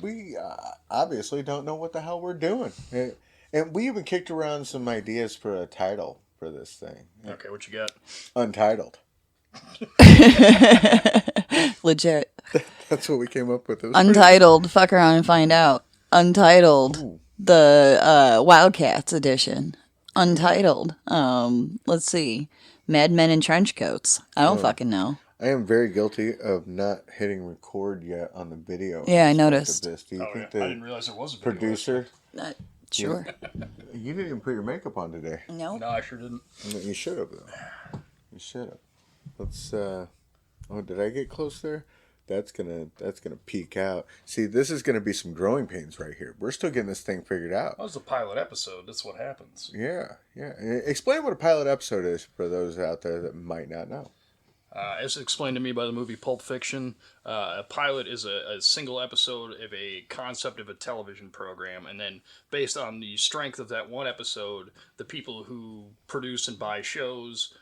we obviously don't know what the hell we're doing. And we even kicked around some ideas for a title for this thing. Okay, what you got? Untitled. Legit. That's what we came up with. Untitled. Fuck around and find out. Untitled. Ooh. The Wildcats edition. Untitled. Let's see. Mad Men in Trench Coats. I don't fucking know. I am very guilty of not hitting record yet on the video. Yeah, I noticed. Do you think I didn't realize there was a video producer? Sure. You didn't even put your makeup on today. No. No, I sure didn't. You should have, though. You should have. Let's, oh, did I get close there? That's gonna peek out. See, this is gonna be some growing pains right here. We're still getting this thing figured out. That was the pilot episode. That's what happens. Yeah. Explain what a pilot episode is for those out there that might not know. As explained to me by the movie Pulp Fiction, a pilot is a single episode of a concept of a television program, and then based on the strength of that one episode, the people who produce and buy shows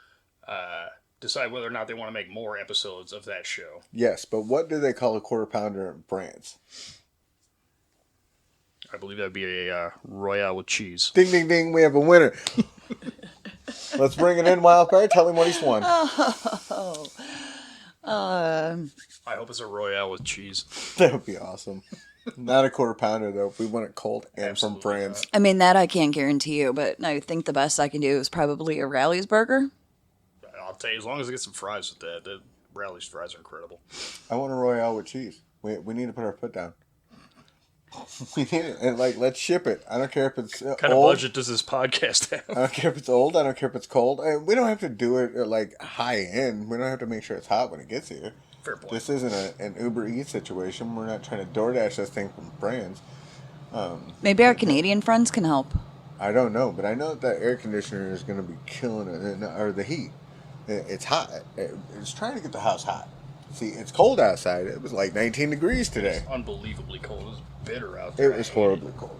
decide whether or not they want to make more episodes of that show. Yes, but what do they call a quarter pounder in France? I believe that would be a Royale with cheese. Ding, ding, ding, we have a winner. Let's bring it in, WyldeFyre. Tell him what he's won. I hope it's a Royale with cheese. That would be awesome. Not a quarter pounder, though. If we want it cold and Absolutely from France. I mean, that I can't guarantee you, but I think the best I can do is probably a Rally's burger. I'll tell you, as long as I get some fries with that, the Rally's fries are incredible. I want a Royale with cheese. We need to put our foot down. We need it. And, let's ship it. I don't care if it's What kind of budget does this podcast have? I don't care if it's old. I don't care if it's cold. We don't have to do it high end. We don't have to make sure it's hot when it gets here. Fair point. This isn't an Uber Eats situation. We're not trying to DoorDash this thing from France. Maybe our Canadian friends can help. I don't know, but I know that air conditioner is going to be killing it, or the heat. It's hot. It's trying to get the house hot. See, it's cold outside. It was 19 degrees today. It's unbelievably cold. It was bitter out there. It was horribly cold.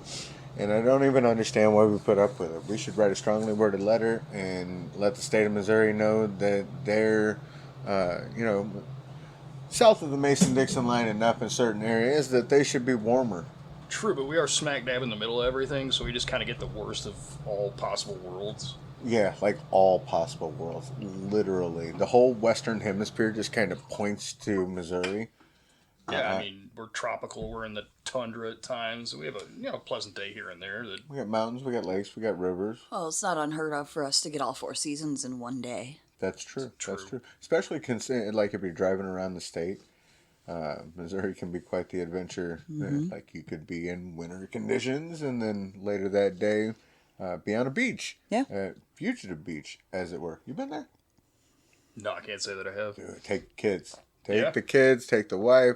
And I don't even understand why we put up with it. We should write a strongly worded letter and let the state of Missouri know that they're, south of the Mason-Dixon line enough in certain areas that they should be warmer. True, but we are smack dab in the middle of everything, so we just kind of get the worst of all possible worlds. Yeah, all possible worlds. Literally. The whole Western Hemisphere just kind of points to Missouri. Yeah, we're tropical. We're in the tundra at times. We have a pleasant day here and there. We got mountains, we got lakes, we got rivers. Well, it's not unheard of for us to get all 4 seasons in one day. That's true. That's true. Especially considering, if you're driving around the state. Missouri can be quite the adventure. Mm-hmm. You could be in winter conditions, and then later that day, be on a beach. Yeah. Fugitive Beach, as it were. You been there? No, I can't say that I have. Dude, take kids. Take the kids. Take the wife.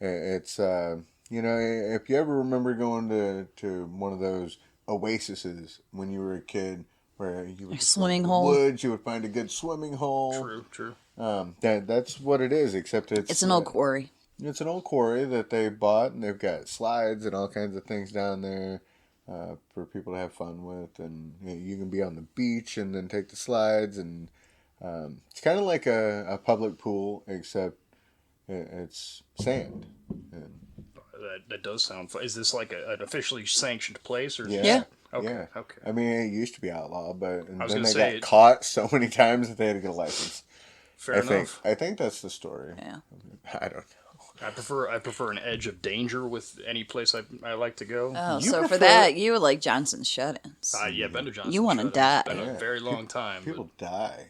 It's if you ever remember going to one of those oases when you were a kid, where you would swimming hole. Woods, you would find a good swimming hole. True. That's what it is. Except it's an old quarry. It's an old quarry that they bought, and they've got slides and all kinds of things down there. For people to have fun with, and you can be on the beach and then take the slides, and it's kind of like a public pool, except it's sand. And that does sound fun. Is this an officially sanctioned place? Or Yeah. Okay. Yeah. Okay. It used to be outlawed, but then they got it caught so many times that they had to get a license. Fair enough. I think that's the story. Yeah. I don't know. I prefer an edge of danger with any place I like to go. Oh, so for that, you would like Johnson's Shut-ins. Yeah, been to Johnson's. You want to die. It's been a very long time. People die.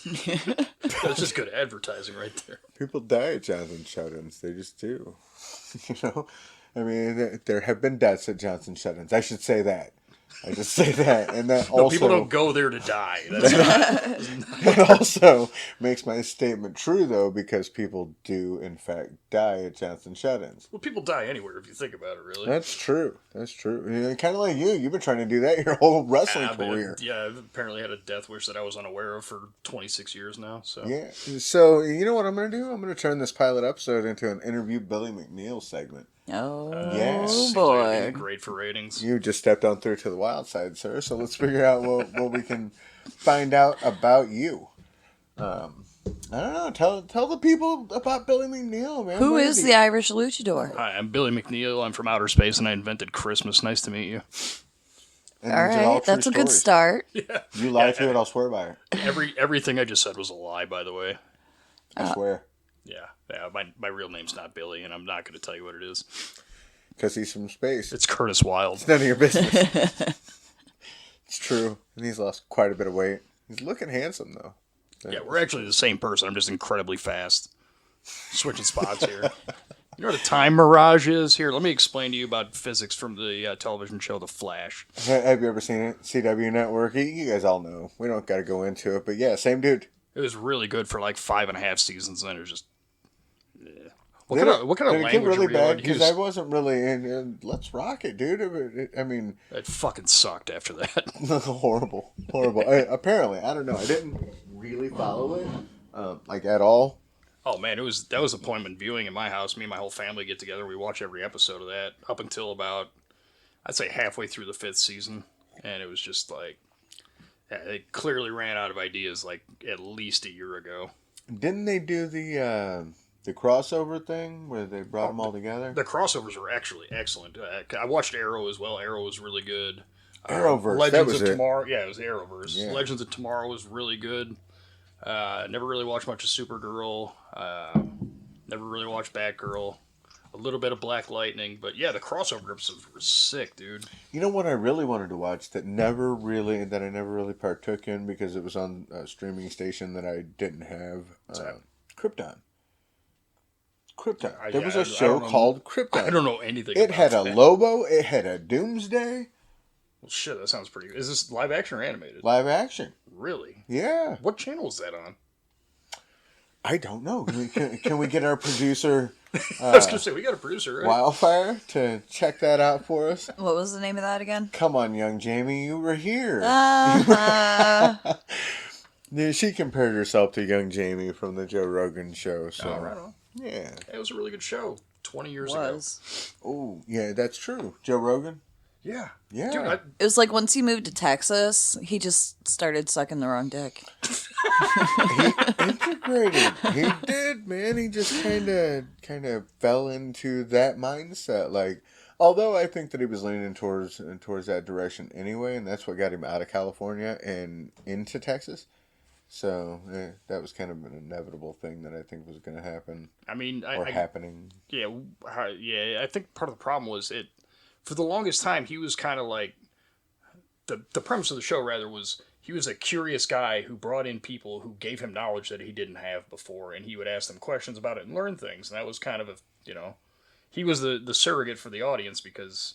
That's just good advertising right there. People die at Johnson's Shut-ins. They just do. There have been deaths at Johnson's Shut-ins. I should say that. I just say that, and that also people don't go there to die. That's that also makes my statement true, though, because people do in fact die at Johnson Shut-ins. Well, people die anywhere if you think about it. Really, that's true. Kind of like you. You've been trying to do that your whole wrestling career. I've apparently had a death wish that I was unaware of for 26 years now. So yeah. So you know what I'm going to do? I'm going to turn this pilot episode into an interview Billy McNeil segment. Oh, yes. boy. Great for ratings. You just stepped on through to the wild side, sir. So let's figure out what we can find out about you. I don't know. Tell the people about Billy McNeil, man. Who What is he? the Irish luchador? Hi, I'm Billy McNeil. I'm from outer space, and I invented Christmas. Nice to meet you. And All these are right, true that's a good stories. start. You lie to it, I'll swear by it. Everything I just said was a lie, by the way. I swear. Yeah. My real name's not Billy, and I'm not going to tell you what it is. Because he's from space. It's Curtis Wylde. None of your business. It's true. And he's lost quite a bit of weight. He's looking handsome, though. Yeah, we're actually the same person. I'm just incredibly fast. Switching spots here. You know what a time mirage is? Here, let me explain to you about physics from the television show The Flash. Have you ever seen it? CW Network? You guys all know. We don't got to go into it. But yeah, same dude. It was really good for like 5.5 seasons, and then it was just... What Did kind of it language get really were you bad? on? Because I wasn't really in Let's Rock It, dude. I mean... It fucking sucked after that. horrible. Apparently. I don't know. I didn't really follow it, like, at all. Oh man, that was appointment viewing in my house. Me and my whole family get together. We watch every episode of that up until about, I'd say, halfway through the 5th season, and it was just like, yeah, they clearly ran out of ideas like at least a year ago. Didn't they do the crossover thing where they brought them all together? The crossovers were actually excellent. I watched Arrow as well. Arrow was really good. Arrowverse. Legends that was of it. Tomorrow. Yeah, it was Arrowverse. Yeah. Legends of Tomorrow was really good. Never really watched much of Supergirl. Never really watched Batgirl. A little bit of Black Lightning, but yeah, the crossover episodes were sick, dude. You know what I really wanted to watch that I never really partook in because it was on a streaming station that I didn't have. Krypton. There was a show called Krypton. I don't know anything. It about had that. a Lobo. It had a Doomsday. Well, shit, that sounds pretty good. Is this live action or animated? Live action. Really? Yeah. What channel is that on? I don't know. Can we get our producer, I was gonna say we got a producer, right? WyldeFyre, to check that out for us? What was the name of that again? Come on, young Jamie, you were here. Yeah, she compared herself to young Jamie from the Joe Rogan show. So Oh, right on. yeah. It was a really good show. 20 years ago. Oh, yeah, that's true. Joe Rogan. Yeah. Yeah. Dude, It was like once he moved to Texas, he just started sucking the wrong dick. He integrated. He did, man. He just kind of fell into that mindset. Like, although I think that he was leaning towards that direction anyway, and that's what got him out of California and into Texas. So that was kind of an inevitable thing that I think was going to happen. I mean, happening. Yeah, I think part of the problem was it. For the longest time, he was kind of like the premise of the show. Rather, was he was a curious guy who brought in people who gave him knowledge that he didn't have before, and he would ask them questions about it and learn things. And that was kind of he was the surrogate for the audience because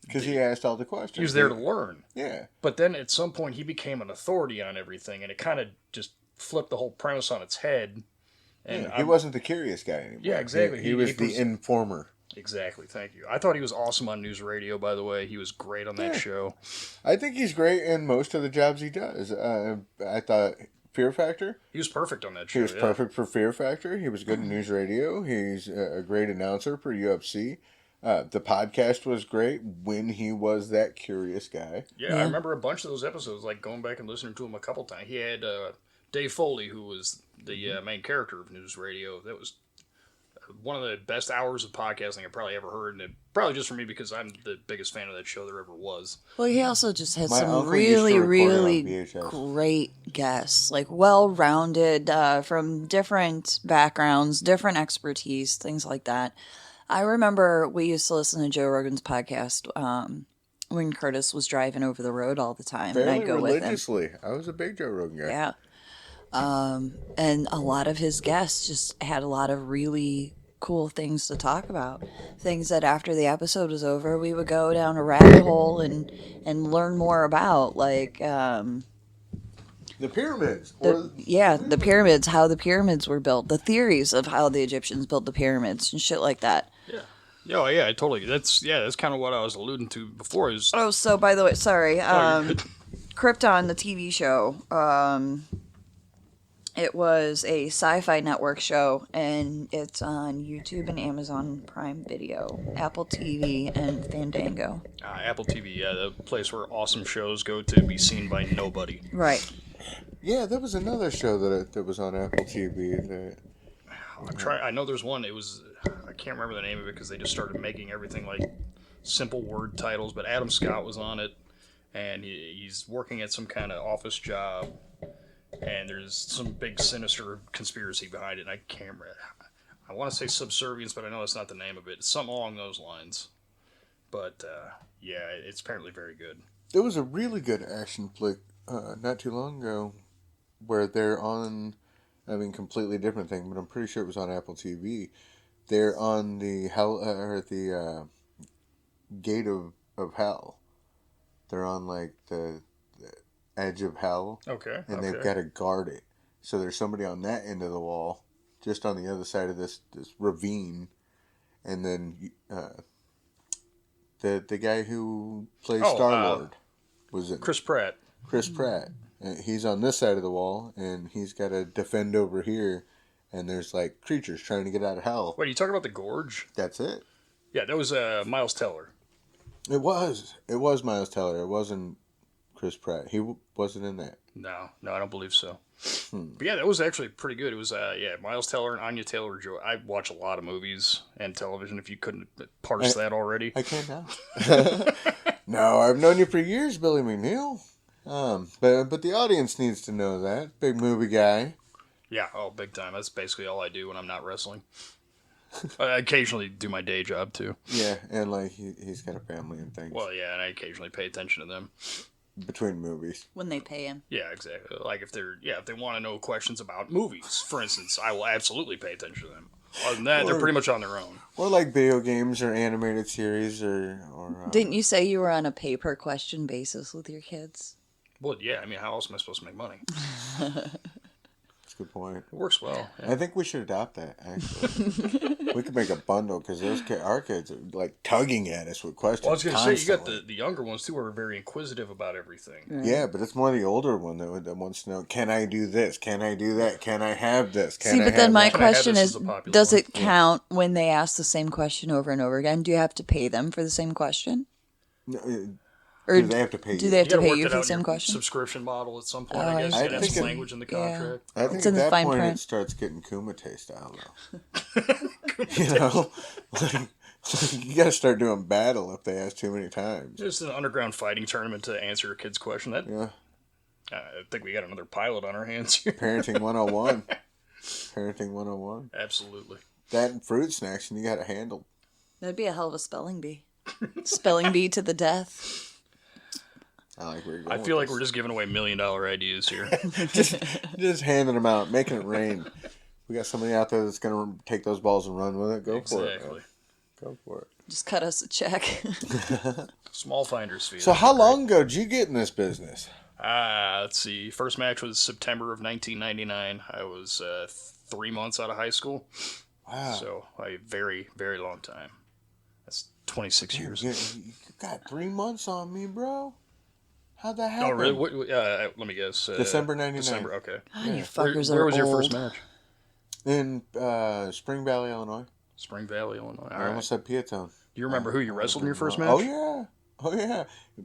he asked all the questions. He was there to learn. Yeah. But then at some point, he became an authority on everything, and it kind of just flipped the whole premise on its head. And he wasn't the curious guy anymore. Yeah, exactly. He was the informer. Exactly, thank you. I thought he was awesome on news radio, by the way. He was great on that show. I think he's great in most of the jobs he does. I thought Fear Factor. He was perfect on that show. He was perfect for Fear Factor. He was good in news radio. He's a great announcer for UFC. The podcast was great when he was that curious guy. Yeah, I remember a bunch of those episodes, like going back and listening to him a couple times. He had Dave Foley, who was the main character of news radio. That was one of the best hours of podcasting I've probably ever heard, and it, probably just for me because I'm the biggest fan of that show there ever was. Well, he also just had My some uncle used to really, record it on VHS. great guests, like well-rounded from different backgrounds, different expertise, things like that. I remember we used to listen to Joe Rogan's podcast when Curtis was driving over the road all the time, and I'd go religiously. with him. I was a big Joe Rogan guy. Yeah. And a lot of his guests just had a lot of really cool things to talk about. Things that after the episode was over, we would go down a rabbit hole and learn more about, like the pyramids. the pyramids, how the pyramids were built, the theories of how the Egyptians built the pyramids and shit like that. Yeah. Oh yeah, totally. That's kind of what I was alluding to before. Is Oh, so by the way, sorry, you're good. Krypton, the TV show, it was a Sci-Fi Network show, and it's on YouTube and Amazon Prime Video, Apple TV, and Fandango. Apple TV, the place where awesome shows go to be seen by nobody. Right. Yeah, there was another show that was on Apple TV. I know there's one. It was I can't remember the name of it because they just started making everything like simple word titles. But Adam Scott was on it, and he's working at some kind of office job, and there's some big sinister conspiracy behind it. And I can't remember. I want to say Subservience, but I know that's not the name of it. It's something along those lines. But yeah, it's apparently very good. There was a really good action flick not too long ago where they're on, I mean, completely different thing, but I'm pretty sure it was on Apple TV. They're on the gate of hell. They're on like the edge of hell. Okay. And they've got to guard it. So there's somebody on that end of the wall, just on the other side of this ravine, and then the guy who plays Star-Lord was it? Chris Pratt. Chris Pratt. He's on this side of the wall, and he's got to defend over here, and there's like creatures trying to get out of hell. Wait, you talking about the Gorge? That's it. Yeah, that was Miles Teller. It was Miles Teller. It wasn't Chris Pratt. He wasn't in that. No, I don't believe so. But yeah, that was actually pretty good. It was Miles Teller and Anya Taylor-Joy. I watch a lot of movies and television. If you couldn't parse that already, I can now. No, I've known you for years, Billy McNeil. But the audience needs to know that. Big movie guy. Yeah, big time. That's basically all I do when I'm not wrestling. I occasionally do my day job too. Yeah, and like he's got a family and things. Well, yeah, and I occasionally pay attention to them. Between movies. When they pay him. Yeah, exactly. Like if they want to know questions about movies, for instance, I will absolutely pay attention to them. Other than that, they're pretty much on their own. Or like video games or animated series or Didn't you say you were on a pay-per-question basis with your kids? Well, yeah. I mean, how else am I supposed to make money? That's a good point. It works well. Yeah. I think we should adopt that, actually. We could make a bundle, because our kids are, like, tugging at us with questions. Well, I was going to say, you got the younger ones, too, who are very inquisitive about everything. Right. Yeah, but it's more the older one that wants to know, can I do this? Can I do that? Can I have this? But then my question is, does it count when they ask the same question over and over again? Do you have to pay them for the same question? No, Or do they have to pay you? Do they have to pay you work for out the same your question? Subscription model at some point, Oh, I guess. I It has think language in the contract. I think It's in at the that fine point print. it starts getting Kumite style, though. You know? Like, you got to start doing battle if they ask too many times. Just an underground fighting tournament to answer a kid's question. Yeah. I think we got another pilot on our hands here. Parenting 101. Parenting 101. Absolutely. That and fruit snacks, and you got it handled. That'd be a hell of a spelling bee. Spelling bee to the death. I like where you're going. I feel like we're just giving away $1 million ideas here. just handing them out, making it rain. We got somebody out there that's going to take those balls and run with it. Go for it. Exactly. Go for it. Just cut us a check. Small finder's fee. So how long ago did you get in this business? Let's see. First match was September of 1999. I was 3 months out of high school. Wow. So a very, very long time. That's 26 years. You got 3 months on me, bro. How'd that happen? Oh, really? Let me guess. December 99. December, okay. God, you fuckers Where are was your first old. match? In Spring Valley, Illinois. Spring Valley, Illinois. I almost said Piatone. Do you remember who you wrestled in your first match? Oh, yeah.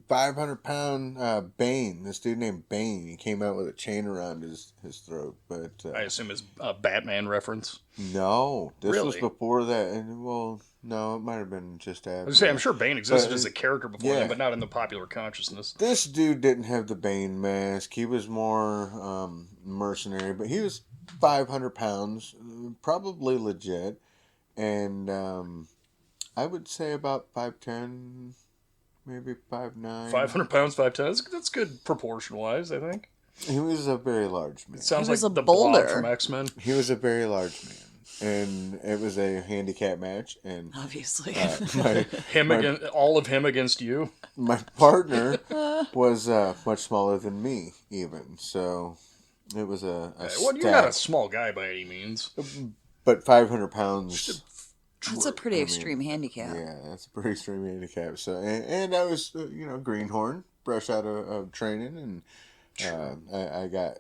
500-pound Bane. This dude named Bane. He came out with a chain around his throat. But I assume it's a Batman reference. no, this was Really? before that. And, well, no, it might have been just after. I was saying, I'm sure Bane existed But, as a character before yeah. then, but not in the popular consciousness. This dude didn't have the Bane mask. He was more mercenary, but he was 500 pounds, probably legit. And I would say about 5'10", maybe 5'9". 500 pounds, 5'10". That's good proportion-wise, I think. He was a very large man. It sounds He was like a the boulder. Blob from X-Men. He was a very large man. And it was a handicap match. And Obviously. All of him against you. my partner was much smaller than me, even. So it was a Well, you're not a small guy by any means. But 500 pounds... That's a pretty extreme handicap. Yeah, that's a pretty extreme handicap. So, and I was, greenhorn, fresh out of training, and I got,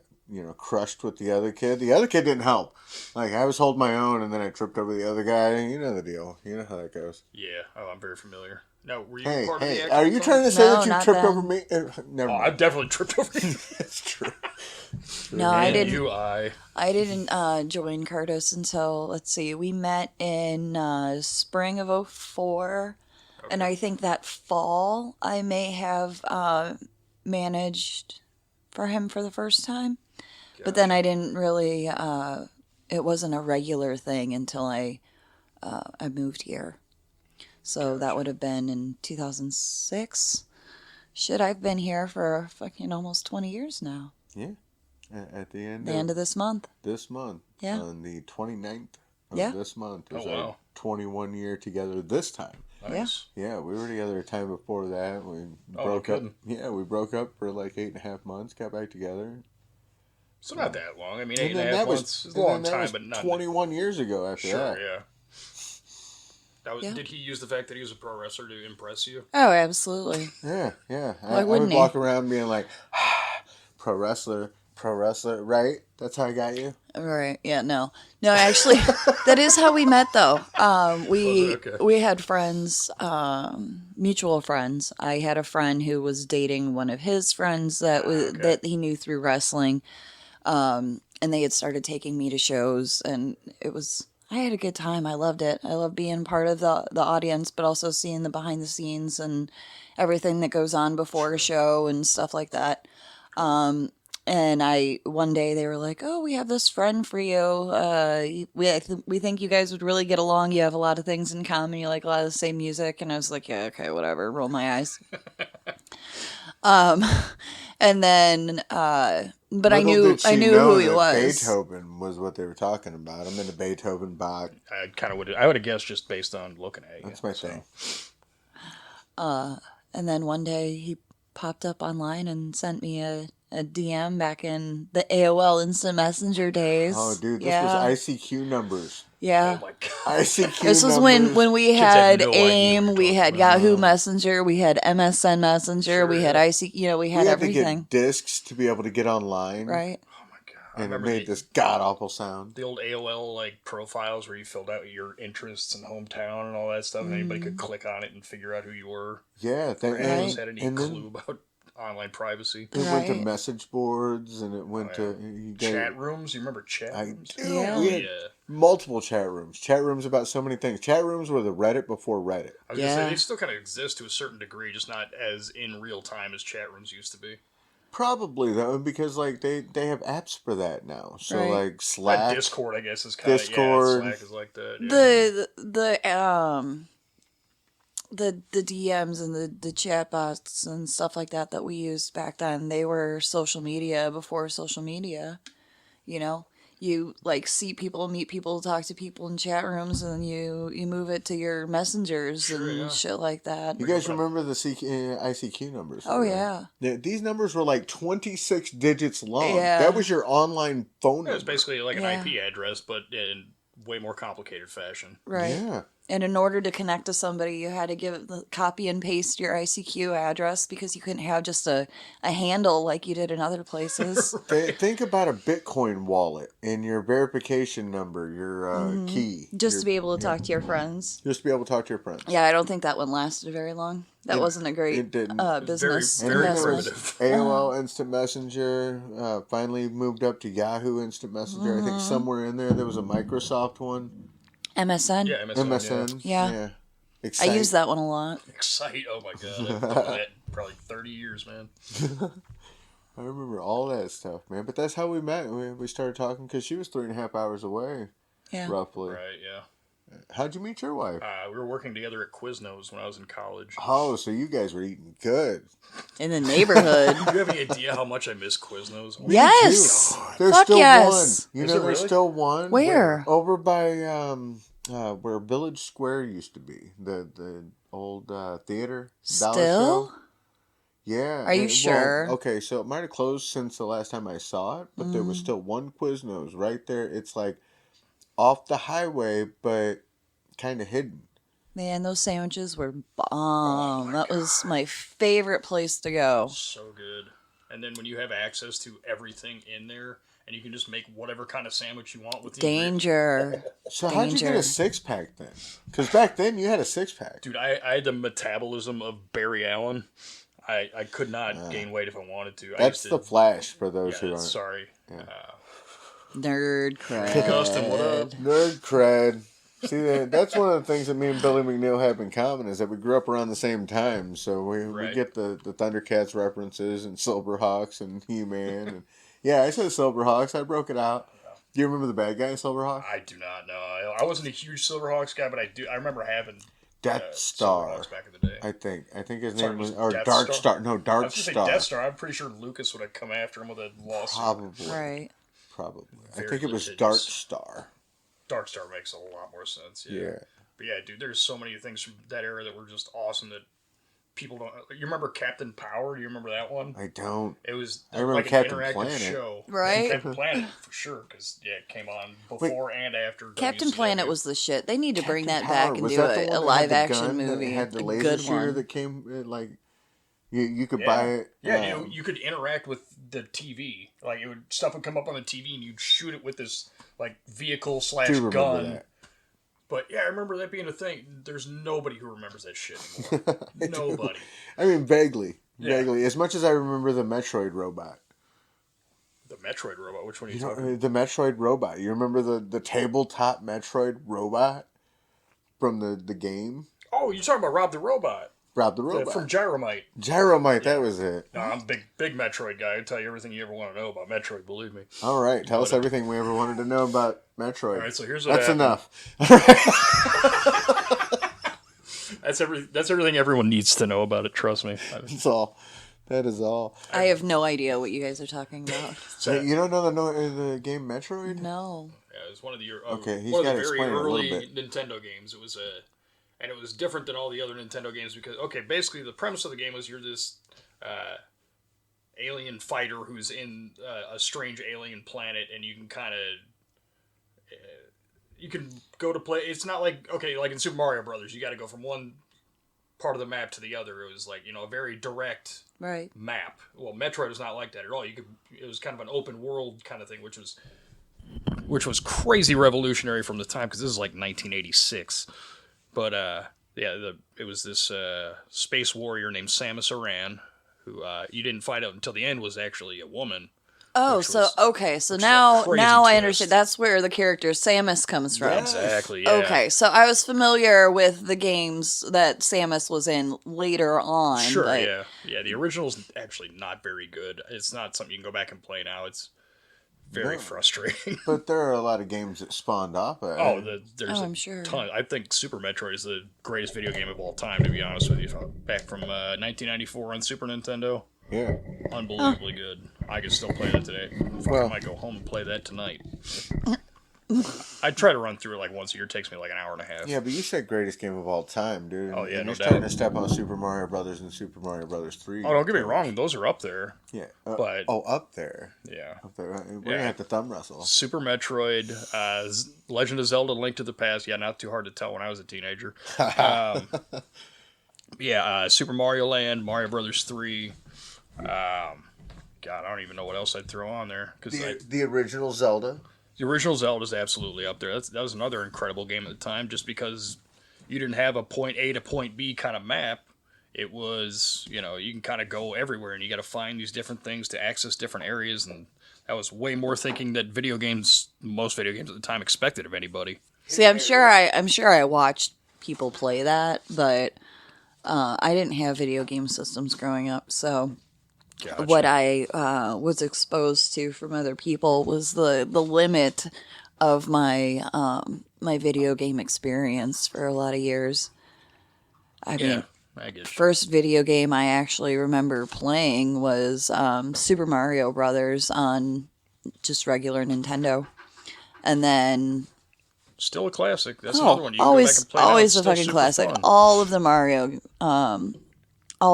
crushed with the other kid. The other kid didn't help. Like, I was holding my own, and then I tripped over the other guy. You know the deal. You know how that goes. Yeah, I'm very familiar. No, were you Hey, part of the hey, actual are you film? trying to say No, that you not tripped then. over me? Never Oh, mind. I've definitely tripped over you. That's true. No, I didn't. UI. I didn't join Curtis until, let's see, we met in spring of '04, and I think that fall I may have managed for him for the first time. But then I didn't really, it wasn't a regular thing until I moved here. So that would have been in 2006. Shit, I've been here for fucking almost 20 years now. Yeah. At the end of this month. This month. Yeah. On the 29th of this month is our 21 year together this time. Nice. Yeah, we were together a time before that. We broke up. Yeah, we broke up for like 8.5 months, got back together. So not that long. I mean, 8.5 months is a long time, but not 21 years ago after that. Sure, yeah. Did he use the fact that he was a pro wrestler to impress you? Oh, absolutely. Yeah. Why I wouldn't would walk around being like, pro wrestler, right? That's how I got you? Right. Yeah, no, actually, that is how we met, though. We had friends, mutual friends. I had a friend who was dating one of his friends that he knew through wrestling, and they had started taking me to shows, and I had a good time. I loved it. I love being part of the audience, but also seeing the behind the scenes and everything that goes on before a show and stuff like that. And one day they were like, "Oh, we have this friend for you. We think you guys would really get along. You have a lot of things in common. You like a lot of the same music." And I was like, "Yeah, okay, whatever." Roll my eyes. And then, but I knew who he was. Beethoven was what they were talking about. I'm into Beethoven, Bach. I would have guessed just based on looking at you. That's my thing. And then one day he popped up online and sent me a DM back in the AOL Instant Messenger days. Oh, dude, this was ICQ numbers. Yeah. Oh my god. ICQ This was numbers. when we had AIM, we had Yahoo Messenger, we had MSN Messenger, we had ICQ, we had everything. We had to get discs to be able to get online. Right. Oh my god. And it made this god-awful sound. The old AOL profiles where you filled out your interests and hometown and all that stuff, and anybody could click on it and figure out who you were. Yeah. Had any clue about online privacy. It went to message boards, and it went to chat rooms. You remember chat rooms? Yeah. We had multiple chat rooms. Chat rooms about so many things. Chat rooms were the Reddit before Reddit. I was gonna say they still kind of exist to a certain degree, just not as in real time as chat rooms used to be. Probably though, because like they have apps for that now. So like Slack, Discord, I guess is kind of Slack is like that. Yeah. The DMs and the chatbots and stuff like that we used back then, they were social media before social media. You know, you like see people, meet people, talk to people in chat rooms, and then you move it to your messengers and shit like that. You guys remember the ICQ numbers? Oh yeah. These numbers were like 26 digits long. Yeah. That was your online phone number. It was basically like an IP address, but in way more complicated fashion. Right. Yeah. And in order to connect to somebody, you had to copy and paste your ICQ address because you couldn't have just a handle like you did in other places. Think about a Bitcoin wallet and your verification number, your key. Just to be able to talk to your friends. Just to be able to talk to your friends. Yeah, I don't think that one lasted very long. That wasn't a great business. Very investment. primitive. AOL Instant Messenger finally moved up to Yahoo Instant Messenger. I think somewhere in there was a Microsoft one. MSN. Yeah, MSN. Yeah. Excite. I use that one a lot. Excite. Oh my god. I've done that probably 30 years, man. I remember all that stuff, man. But that's how we met. We started talking because she was 3.5 hours away. Yeah. Roughly. Right, yeah. How'd you meet your wife? We were working together at Quiznos when I was in college. Oh, so you guys were eating good. In the neighborhood. Do you have any idea how much I miss Quiznos? Yes. There's Fuck still yes. one. You know, there's still one. Where? Over by where Village Square used to be. The old theater. Still? Yeah. Are you sure? Okay, so it might have closed since the last time I saw it, but there was still one Quiznos right there. It's like off the highway, but kind of hidden. Man, those sandwiches were bomb. That was my favorite place to go. So good. And then when you have access to everything in there, and you can just make whatever kind of sandwich you want with the Danger. So how'd you get a 6-pack then? Because back then you had a 6-pack. Dude, I had the metabolism of Barry Allen. I could not gain weight if I wanted to. That's the Flash for those who aren't. Sorry. Yeah. Nerd cred. Custom, what up? Nerd cred. See, that's one of the things that me and Billy McNeil have in common is that we grew up around the same time. So we get the Thundercats references and Silverhawks and He-Man. And, yeah, I said Silverhawks. I broke it out. Do you remember the bad guy in Silverhawks? I do not know. I wasn't a huge Silverhawks guy, but I remember having Death Star. Silverhawks back in the day. I think his name was or Death Dark Star? Star. No, Dark I was Star. going to say Death Star. I'm pretty sure Lucas would have come after him with a lawsuit. Probably. Right. Probably. Very I think it was litigious. Dark Star. Dark Star makes a lot more sense. Yeah. But yeah, dude, there's so many things from that era that were just awesome that people don't. You remember Captain Power? Do you remember that one? I don't. It was I remember like Captain an interactive Planet. show. Right. Captain Planet, for sure, because it came on before and after. Captain WCW. Planet was the shit. They need to bring that Captain back Power, and was do that the a one that live had the action gun movie. That had the a laser good shooter one. that came like you could buy it. Yeah, you could interact with the TV. Like stuff would come up on the TV, and you'd shoot it with this like vehicle do remember / gun. that. But yeah, I remember that being a thing. There's nobody who remembers that shit anymore. Nobody. I mean, vaguely. Yeah. Vaguely. As much as I remember the Metroid robot. The Metroid robot. Which one are you You know, talking about? the Metroid robot. You remember the tabletop Metroid robot from the game? Oh, you're talking about Rob the Robot. Rob the robot. From Gyromite. Gyromite, that was it. No, I'm a big Metroid guy. I tell you everything you ever want to know about Metroid, believe me. All right, tell us everything we ever wanted to know about Metroid. All right, so here's what That's happened. enough. That's everything everyone needs to know about it, trust me. That's all. That is all. I have no idea what you guys are talking about. So you don't know the game Metroid? No. Yeah, it was one of the Okay, he's one of gotta the very explain it a little early bit. Nintendo games. It was and it was different than all the other Nintendo games because basically the premise of the game was you're this alien fighter who's in a strange alien planet, and you can kind of you can go to play. It's not like like in Super Mario Brothers, you got to go from one part of the map to the other. It was like a very direct map. Well, Metroid was not like that at all. It was kind of an open world kind of thing, which was crazy revolutionary from the time because this is like 1986. But it was this space warrior named Samus Aran, who you didn't find out until the end was actually a woman. Oh, which so was- okay, so which is a now crazy I twist. understand. That's where the character Samus comes from. Exactly. Yeah. Okay, so I was familiar with the games that Samus was in later on. Sure. but Yeah. The original's actually not very good. It's not something you can go back and play now. It's very frustrating. But there are a lot of games that spawned off of it. There's I'm sure. ton. I think Super Metroid is the greatest video game of all time, to be honest with you. Back from 1994 on Super Nintendo. Yeah. Unbelievably good. I can still play that today. I might go home and play that tonight. I try to run through it like once a year. It takes me like an hour and a half. Yeah, but you said greatest game of all time, dude. Oh, yeah, and no you're starting doubt. to step on Super Mario Brothers and Super Mario Brothers 3. Oh, don't get me wrong. Those are up there. Yeah. but- up there. Yeah. Up there. We're going to have to thumb wrestle. Super Metroid, Legend of Zelda, Link to the Past. Yeah, not too hard to tell when I was a teenager. Super Mario Land, Mario Brothers 3. God, I don't even know what else I'd throw on there. Because The original Zelda. the original Zelda is absolutely up there. That was another incredible game at the time, just because you didn't have a point A to point B kind of map. It was, you can kind of go everywhere, and you got to find these different things to access different areas, and that was way more thinking that most video games at the time expected of anybody. See, I'm sure I watched people play that, but I didn't have video game systems growing up, so Gotcha. what I was exposed to from other people was the limit of my my video game experience for a lot of years. I mean, I get you. first video game I actually remember playing was Super Mario Brothers on just regular Nintendo, and then Still a classic. That's another one. You can always go back and play now. always It's a still fucking super classic. fun. All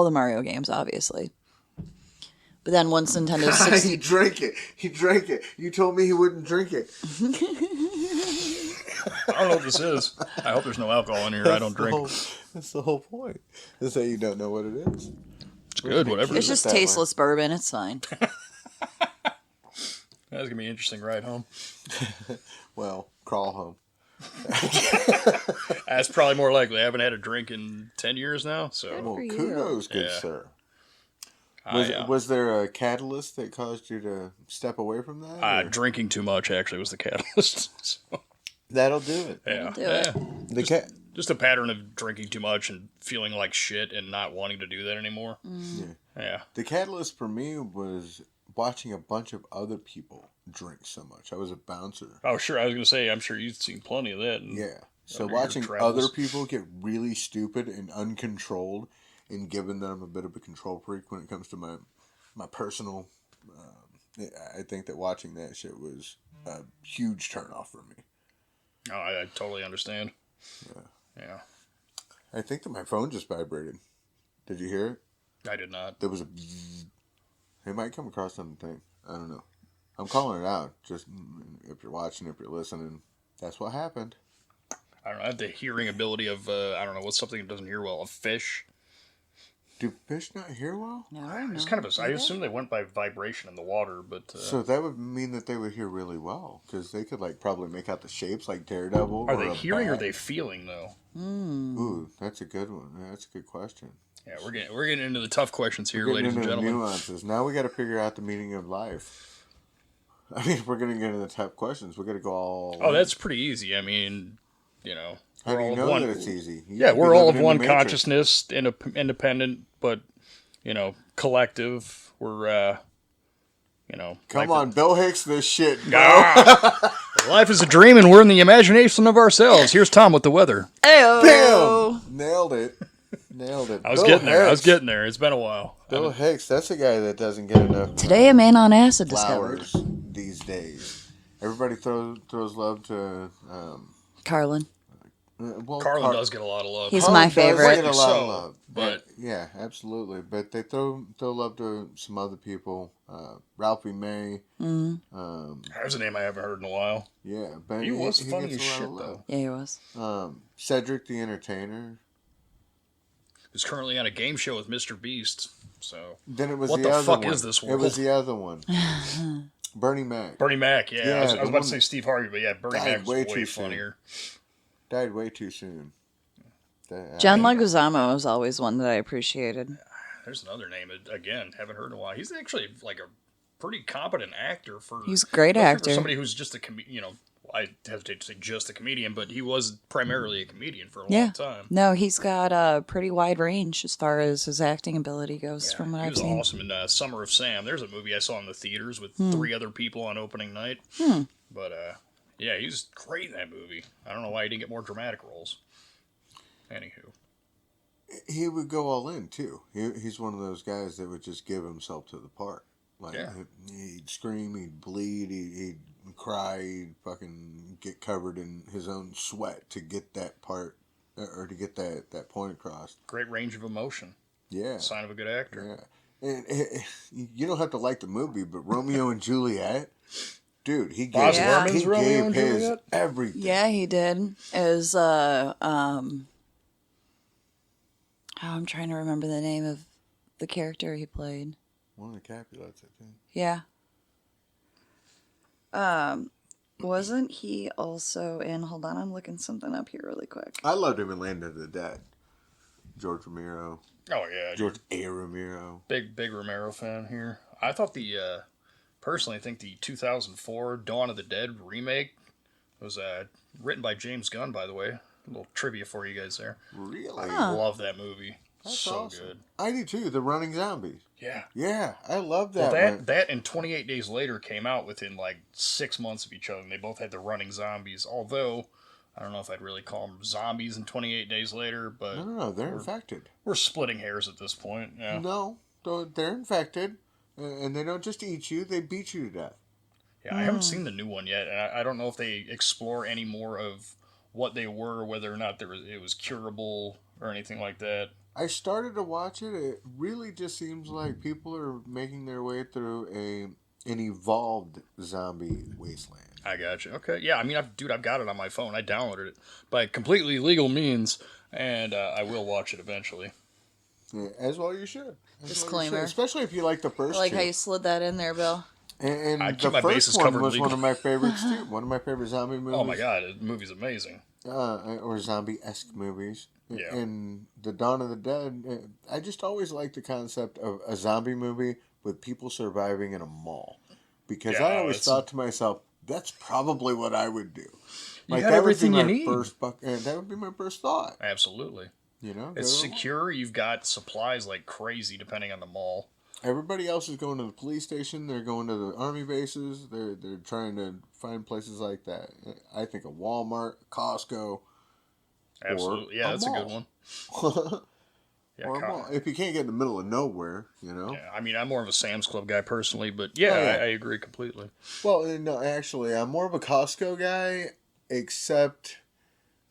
the Mario games, obviously. But then once Nintendo He 60, drank it. He drank it. You told me he wouldn't drink it. I don't know what this is. I hope there's no alcohol in here. I don't drink. That's the whole point. Is that you don't know what it is. It's good, whatever. it's It is. just that way. tasteless bourbon. It's fine. That's gonna be an interesting ride home. Well, crawl home. That's probably more likely. I haven't had a drink in 10 years now, so Well, for you. kudos, good Yeah. sir. Was there a catalyst that caused you to step away from that? Drinking too much actually was the catalyst. So, that'll do it. yeah, do it. yeah. Just a pattern of drinking too much and feeling like shit and not wanting to do that anymore. Yeah. The catalyst for me was watching a bunch of other people drink so much. I was a bouncer. Oh, sure. I was going to say, I'm sure you've seen plenty of that. Yeah. So under your watching travels. other people get really stupid and uncontrolled, and given that I'm a bit of a control freak when it comes to my personal, I think that watching that shit was a huge turnoff for me. Oh, I totally understand. Yeah. I think that my phone just vibrated. Did you hear it? I did not. There was a bzzz. It might come across on the thing. I don't know. I'm calling it out. Just if you're watching, if you're listening, that's what happened. I don't know. I have the hearing ability of, I don't know, what's something that doesn't hear well? A fish? Do fish not hear well? No, I don't know. It's kind of I assume they went by vibration in the water, but... So that would mean that they would hear really well, because they could probably make out the shapes like Daredevil. Are they hearing or are they feeling, though? Ooh, that's a good one. That's a good question. Yeah, we're getting into the tough questions here, We're ladies and getting into gentlemen. nuances. Now we got to figure out the meaning of life. I mean, if we're going to get into the tough questions, we're going to go all... Oh, that's pretty easy. I mean, How do you know that it's easy? We're all of one consciousness, independent, but, collective. We're, Come on, Bill Hicks this shit, bro. Life is a dream, and we're in the imagination of ourselves. Here's Tom with the weather. Ayo. Bam! Nailed it. I was getting there. It's been a while. Bill Hicks, that's a guy that doesn't get enough Today a man on acid discovered. flowers these days. Everybody throws love to... Carlin. Carlin does get a lot of love. He's Carlin my does favorite. get a lot of love, but yeah, absolutely. But they throw love to some other people. Ralphie May. there's a name I haven't heard in a while. Yeah, but He was funny gets as a lot shit, of love. Yeah, he was. Cedric the Entertainer. Who's currently on a game show with Mr. Beast. So Then it was what the the other fuck one. is this It world? was the other one. Bernie Mac. Bernie Mac, yeah. I was the about one to say Steve Harvey, but yeah, Bernie died Mac was way way too soon. funnier. Died way too soon. John Leguizamo was always one that I appreciated. There's another name, again, haven't heard in a while. He's actually like a pretty competent actor for... He's a great especially actor. For somebody who's just a I hesitate to say just a comedian, but he was primarily a comedian for a long time. No, he's got a pretty wide range as far as his acting ability goes, from what I've seen. He was awesome in Summer of Sam. There's a movie I saw in the theaters with 3 other people on opening night. But, yeah, he was great in that movie. I don't know why he didn't get more dramatic roles. Anywho. He would go all in, too. He's one of those guys that would just give himself to the part. He'd scream, he'd bleed, he'd cry, he'd fucking get covered in his own sweat to get that part, or to get that point across. Great range of emotion. Yeah. Sign of a good actor. Yeah. And you don't have to like the movie, but Romeo and Juliet, dude, he Baz gave, Luhrmann's he Romeo gave and his Juliet? everything. Yeah, he did. As I'm trying to remember the name of the character he played. One of the Capulets, I think. Yeah. Wasn't he also in... Hold on, I'm looking something up here really quick. I loved him in Land of the Dead. George Romero. Oh, yeah. George A. Romero. Big Romero fan here. I thought personally, I think the 2004 Dawn of the Dead remake was written by James Gunn, by the way. A little trivia for you guys there. Really? I love that movie. That's so awesome. Good. I do too. The Running Zombies. Yeah. Yeah, I love that. Well, one. that and 28 Days Later came out within like 6 months of each other, and they both had the running zombies. Although, I don't know if I'd really call them zombies in 28 Days Later, but... No, they're infected. We're splitting hairs at this point, yeah. No, they're infected, and they don't just eat you, they beat you to death. Yeah, I haven't seen the new one yet, and I don't know if they explore any more of what they were, whether or not it was curable or anything like that. I started to watch it. It really just seems like people are making their way through an evolved zombie wasteland. I got you. Okay, yeah. I mean, I've got it on my phone. I downloaded it by completely legal means, and I will watch it eventually. Yeah, as well you should. Disclaimer. Especially if you like the first I like two. how you slid that in there, Bill. And I the keep my first bases one covered was legally. one of my favorites too. One of my favorite zombie movies. Oh my god, the movie's amazing. or zombie-esque movies. Yeah. In the Dawn of the Dead, I just always liked the concept of a zombie movie with people surviving in a mall. Because Yeah, I oh, always that's thought to myself, that's probably what I would do. you Like got that would be everything you my need. that would be my first thought. Absolutely. You know, It's secure. You've got supplies like crazy, depending on the mall. everybody else is going to the police station. They're going to the army bases. They're trying to find places like that. I think a Walmart, Costco, Absolutely. Yeah, that's a good one. Yeah, or a mall. If you can't get in the middle of nowhere, Yeah, I mean, I'm more of a Sam's Club guy personally, but yeah, Oh, yeah. I agree completely. Well, no, actually, I'm more of a Costco guy, except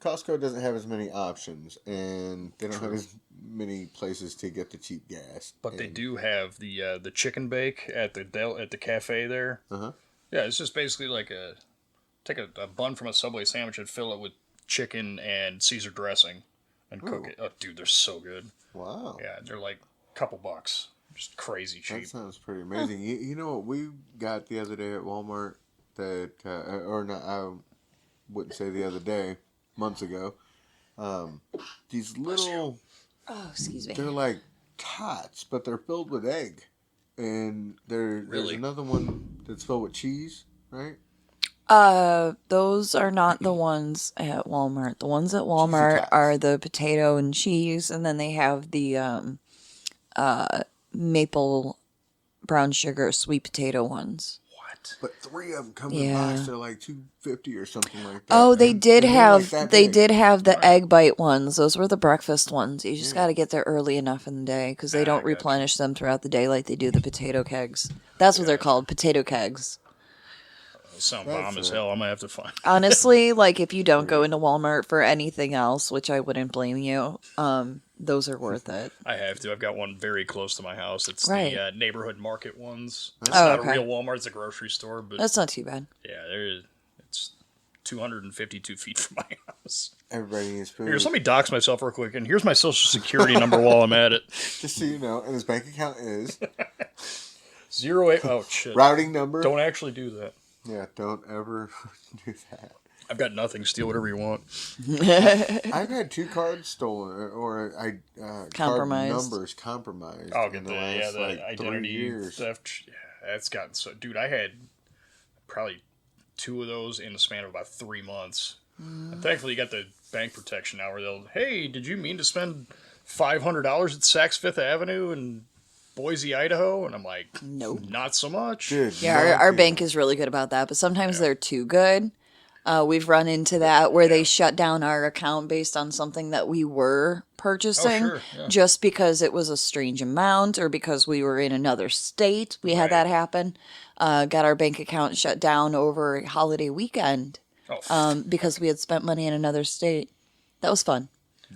Costco doesn't have as many options, and they don't have as many places to get the cheap gas. But they do have the chicken bake at the cafe there. Uh-huh. Yeah, it's just basically like take a bun from a Subway sandwich and fill it with chicken and Caesar dressing and cook it. Oh, dude, they're so good. Wow. Yeah, they're like a couple bucks. Just crazy cheap. That sounds pretty amazing. You know what we got the other day at Walmart that, or not, I wouldn't say the other day, months ago. These little, Oh, excuse me. they're like tots, but they're filled with egg. And there's Really? another one that's filled with cheese, right? Those are not the ones at Walmart. The ones at Walmart tots. are the potato and cheese, and then they have the maple brown sugar sweet potato ones. What? But 3 of them come in a Yeah. box. They're like $2.50 or something like that. Oh, they And did they're have like that they big. did have the egg bite ones. Those were the breakfast ones. You just Yeah. got to get there early enough in the day because they I don't gotcha. replenish them throughout the day like they do the potato kegs. That's what they're called, potato kegs. Those sound That's bomb as it. hell. I might have to find. Honestly, like if you don't go into Walmart for anything else, which I wouldn't blame you, those are worth it. I have to. I've got one very close to my house. It's Right. the neighborhood market ones. It's Oh, not okay. a real Walmart. It's a grocery store, but That's not too bad. yeah, it's 252 feet from my house. Everybody needs food. Here, let me dox myself real quick, and here's my social security number while I'm at it. Just so you know, and his bank account is 08. Oh shit! routing number. Don't actually do that. Yeah, don't ever do that. I've got nothing. Steal whatever you want. I've had 2 cards stolen, or card Compromised. numbers compromised. I'll in get the the last, the like, 3 identity years. theft. Yeah, that's gotten so. Dude, I had probably 2 of those in the span of about 3 months. And thankfully, you got the bank protection now, where they'll, hey, did you mean to spend $500 at Saks Fifth Avenue in Boise, Idaho? And I'm like, Nope. not so much. Dude, Yeah, our bank is really good about that, but sometimes they're too good. We've run into that where they shut down our account based on something that we were purchasing sure, yeah. just because it was a strange amount or because we were in another state. We had Right. that happen. Got our bank account shut down over a holiday weekend because we had spent money in another state. That was fun.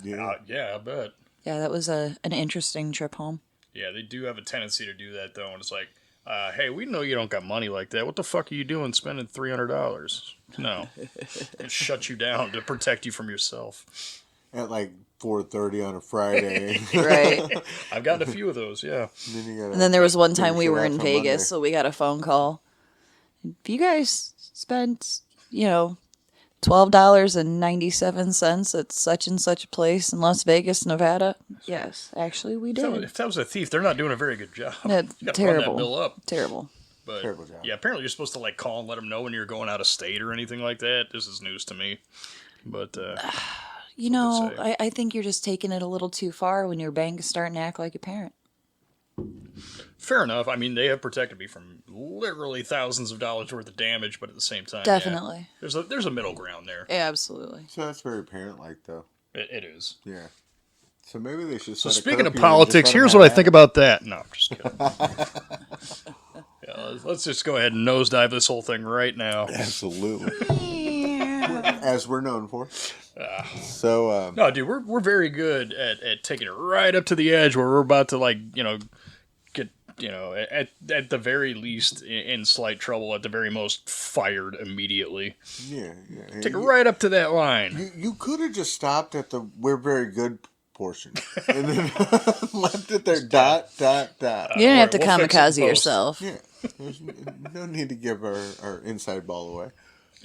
Yeah. Yeah, I bet. Yeah, that was an interesting trip home. Yeah, they do have a tendency to do that, though, and it's like, hey, we know you don't got money like that. What the fuck are you doing spending $300? No. It shut you down to protect you from yourself. At like 4:30 on a Friday. Right. I've gotten a few of those, yeah. And then there was one time we figure were shit out in for Vegas, Monday. so we got a phone call. You guys spent, $12.97 at such and such a place in Las Vegas, Nevada. Yes, actually we did. If that was a thief, they're not doing a very good job. Yeah, You gotta run that bill terrible. up. Terrible. But Terrible job. yeah, apparently you're supposed to like call and let them know when you're going out of state or anything like that. This is news to me. But say. I think you're just taking it a little too far when your bank is starting to act like a parent. fair enough. I mean, they have protected me from literally thousands of dollars worth of damage, but at the same time, Definitely. yeah, there's a middle ground there. Yeah, absolutely. So that's very parent-like, though. It is. Yeah. So maybe they should. So set a speaking of curfew and politics, just let here's them what I have think at about that. No, I'm just kidding. Yeah, let's just go ahead and nosedive this whole thing right now. it. Absolutely. As we're known for. So. No, dude, we're very good at taking it right up to the edge where we're about to get at the very least in slight trouble, at the very most fired immediately. Yeah. Take it right up to that line. You could have just stopped at the "we're very good" portion and then left it there. Dot. You didn't Alright, have to we'll fix it in kamikaze post. yourself. Yeah. There's no need to give our inside ball away.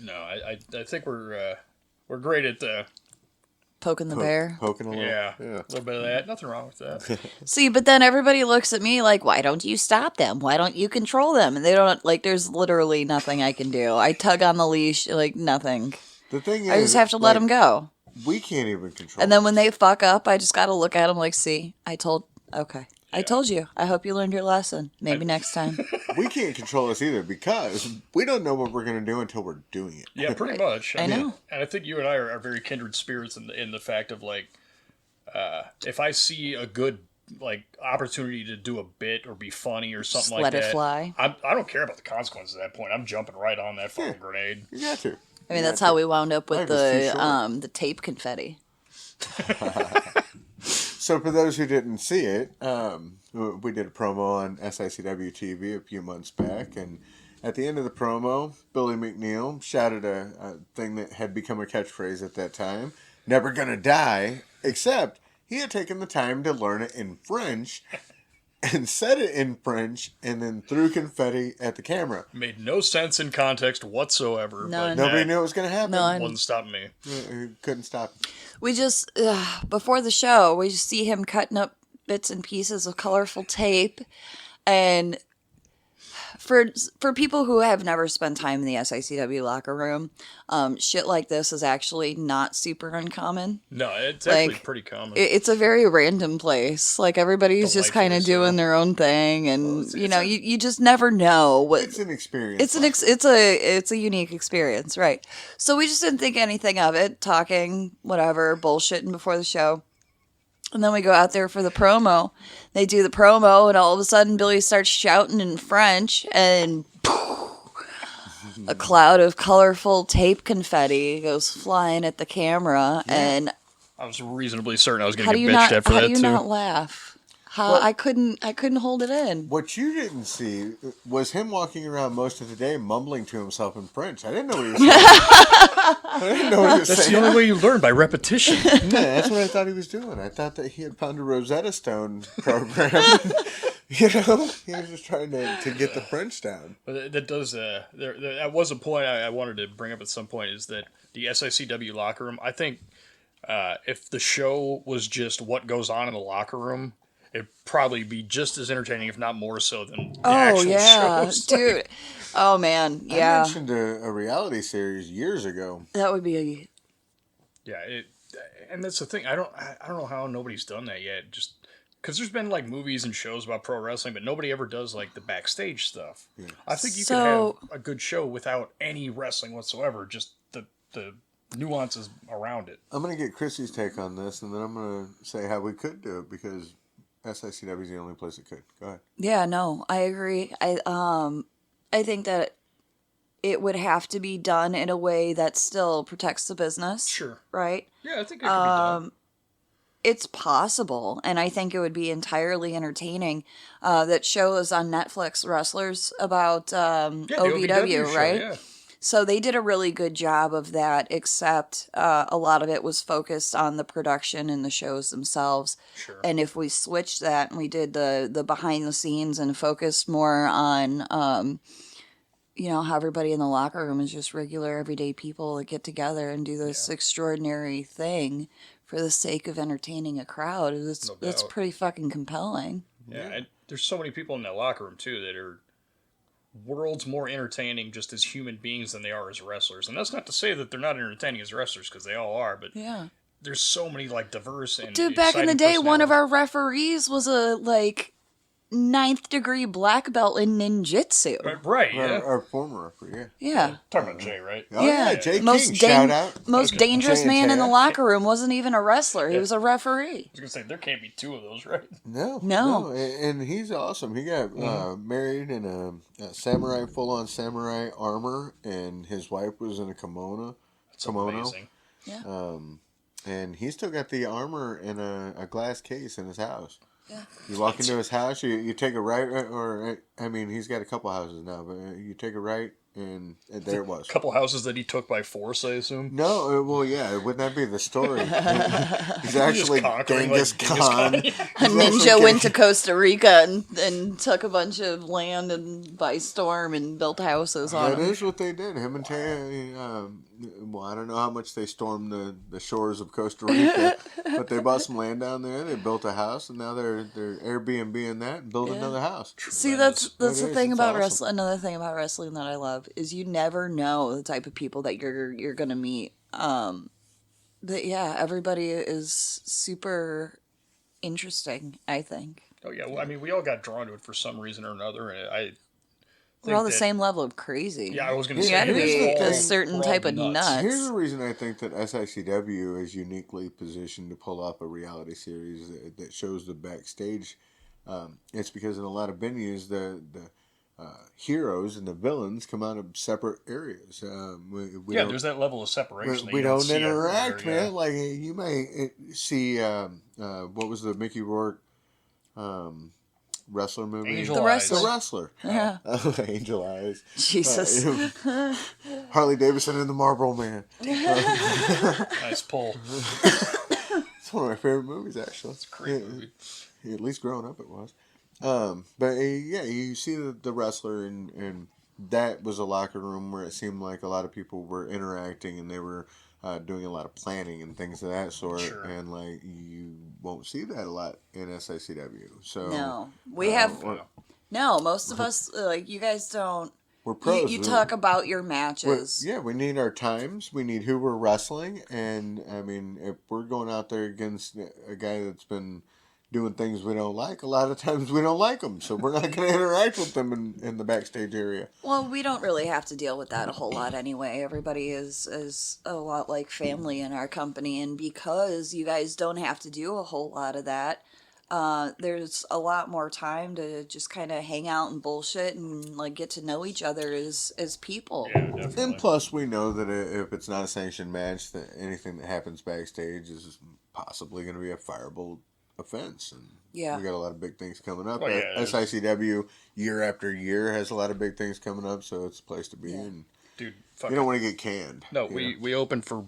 No, I think we're We're great at the Poking the bear. Poking a little. yeah, a little bit of that. Nothing wrong with that. See, but then everybody looks at me like, why don't you stop them? Why don't you control them? And they don't, like, there's literally nothing I can do. I tug on the leash, like, nothing. The thing is, I just have to let them go. We can't even control. And then when they fuck up, I just got to look at them like, see, I told you. I hope you learned your lesson. Maybe next time. We can't control this either because we don't know what we're going to do until we're doing it. Yeah, pretty much. I know. And I think you and I are very kindred spirits in the fact of, like, if I see a good, like, opportunity to do a bit or be funny or something Just like that. let it fly. I don't care about the consequences at that point. I'm jumping right on that fucking grenade. You got to. I mean, that's how we wound up with Life is too short. the tape confetti. So for those who didn't see it, we did a promo on SICW TV a few months back, and at the end of the promo, Billy McNeil shouted a thing that had become a catchphrase at that time, "Never gonna die," except he had taken the time to learn it in French and said it in French and then threw confetti at the camera. Made no sense in context whatsoever. None. But Nobody knew it was going to happen. None. Wasn't stopping me. Couldn't stop. We just, before the show, we just see him cutting up bits and pieces of colorful tape. And for people who have never spent time in the SICW locker room, shit like this is actually not super uncommon. No, it's actually Like, pretty common. It's a very random place. Like, everybody's just kind of Delightfully so. doing their own thing. And, you just never know what... It's an experience. It's a unique experience, right? So we just didn't think anything of it, talking, whatever, bullshitting before the show. And then we go out there for the promo. They do the promo, and all of a sudden Billy starts shouting in French, and a cloud of colorful tape confetti goes flying at the camera. Yeah. And I was reasonably certain I was going to get bitched at for that, too. How do you not laugh? I couldn't hold it in. What you didn't see was him walking around most of the day mumbling to himself in French. I didn't know what he was saying. I didn't know what he was That's saying. the only way you learn, by repetition. No, that's what I thought he was doing. I thought that he had found a Rosetta Stone program. He was just trying to get the French down. But that does, that was a point I wanted to bring up at some point, is that the SICW locker room, I think if the show was just what goes on in the locker room, it'd probably be just as entertaining, if not more so, than the actual shows. Dude. Oh, man, yeah. I mentioned a reality series years ago. That would be Yeah, and that's the thing. I don't know how nobody's done that yet. Just because there's been, like, movies and shows about pro wrestling, but nobody ever does, like, the backstage stuff. Yeah. I think you could have a good show without any wrestling whatsoever. Just the nuances around it. I'm gonna get Chrissy's take on this, and then I'm gonna say how we could do it, because SICW is the only place it could. Go ahead. Yeah, no, I agree. I think that it would have to be done in a way that still protects the business. Sure. Right? Yeah, I think it could be done. It's possible, and I think it would be entirely entertaining. That show is on Netflix, Wrestlers, about OVW, show, right? Yeah. So they did a really good job of that, except a lot of it was focused on the production and the shows themselves. Sure. And if we switched that and we did the behind the scenes and focused more on, how everybody in the locker room is just regular, everyday people that get together and do this extraordinary thing for the sake of entertaining a crowd, it's pretty fucking compelling. Yeah, and there's so many people in that locker room, too, that are worlds more entertaining just as human beings than they are as wrestlers. And that's not to say that they're not entertaining as wrestlers, because they all are, but there's so many, like, diverse and dude, back in the day, one of our referees was a, like, 9th degree black belt in ninjutsu. Right, yeah. Our former referee, yeah. Talking about Jay, right? Oh, yeah, Jay King, shout out. Most dangerous man in the locker room wasn't even a wrestler. He was a referee. I was going to say, there can't be two of those, right? No. And he's awesome. He got married in a samurai, full-on samurai armor, and his wife was in a kimono. That's amazing. Yeah. And he still got the armor in a glass case in his house. Yeah. You walk into his house, you take a right, he's got a couple houses now, but you take a right, and there it was. A couple houses that he took by force, I assume? No, well, yeah, wouldn't that be the story? He's actually Genghis Khan. A ninja went to Costa Rica and took a bunch of land and by storm and built houses on That them. is what they did. Him and well, I don't know how much they stormed the shores of Costa Rica, but they bought some land down there. They built a house, and now they're Airbnb-ing that and building another house. See, that's the thing about awesome. wrestling. Another thing about wrestling that I love is you never know the type of people that you're gonna meet. But yeah, everybody is super interesting, I think. Oh yeah, well, I mean, we all got drawn to it for some reason or another, and We're all the same level of crazy. Yeah, I was going to You say, gotta here's be the a thing. certain We're all type of nuts. Here's the reason I think that SICW is uniquely positioned to pull off a reality series that shows the backstage. It's because in a lot of venues, the heroes and the villains come out of separate areas. We don't- there's that level of separation. that we you don't see interact, everywhere, man. Like you may see what was the Mickey Rourke wrestler movie? Angel The Eyes. Wrestler. The Wrestler. Yeah. Angel Eyes. Jesus. Harley Davidson and the Marlboro Man. Nice pull. It's one of my favorite movies, actually. It's a great movie. At least growing up, it was. But yeah, you see the wrestler, and that was a locker room where it seemed like a lot of people were interacting and they were doing a lot of planning and things of that sort. Sure. And like you won't see that a lot in SICW. So No, we have we're, no. Most of us, like you guys, don't. we're pros. You talk about your matches. Yeah, we need our times. We need who we're wrestling, and I mean, if we're going out there against a guy that's been doing things we don't like, a lot of times we don't like them, so we're not going to interact with them in the backstage area. Well, we don't really have to deal with that a whole lot anyway. Everybody is a lot like family in our company, and because you guys don't have to do a whole lot of that, there's a lot more time to just kind of hang out and bullshit and like get to know each other as people. Yeah, definitely. And plus, we know that if it's not a sanctioned match, that anything that happens backstage is possibly going to be a fireable offense. And Yeah. we got a lot of big things coming up. Well, yeah, SICW year after year has a lot of big things coming up, so it's a place to be. And Dude, you don't want to get canned. No, you know? we opened for,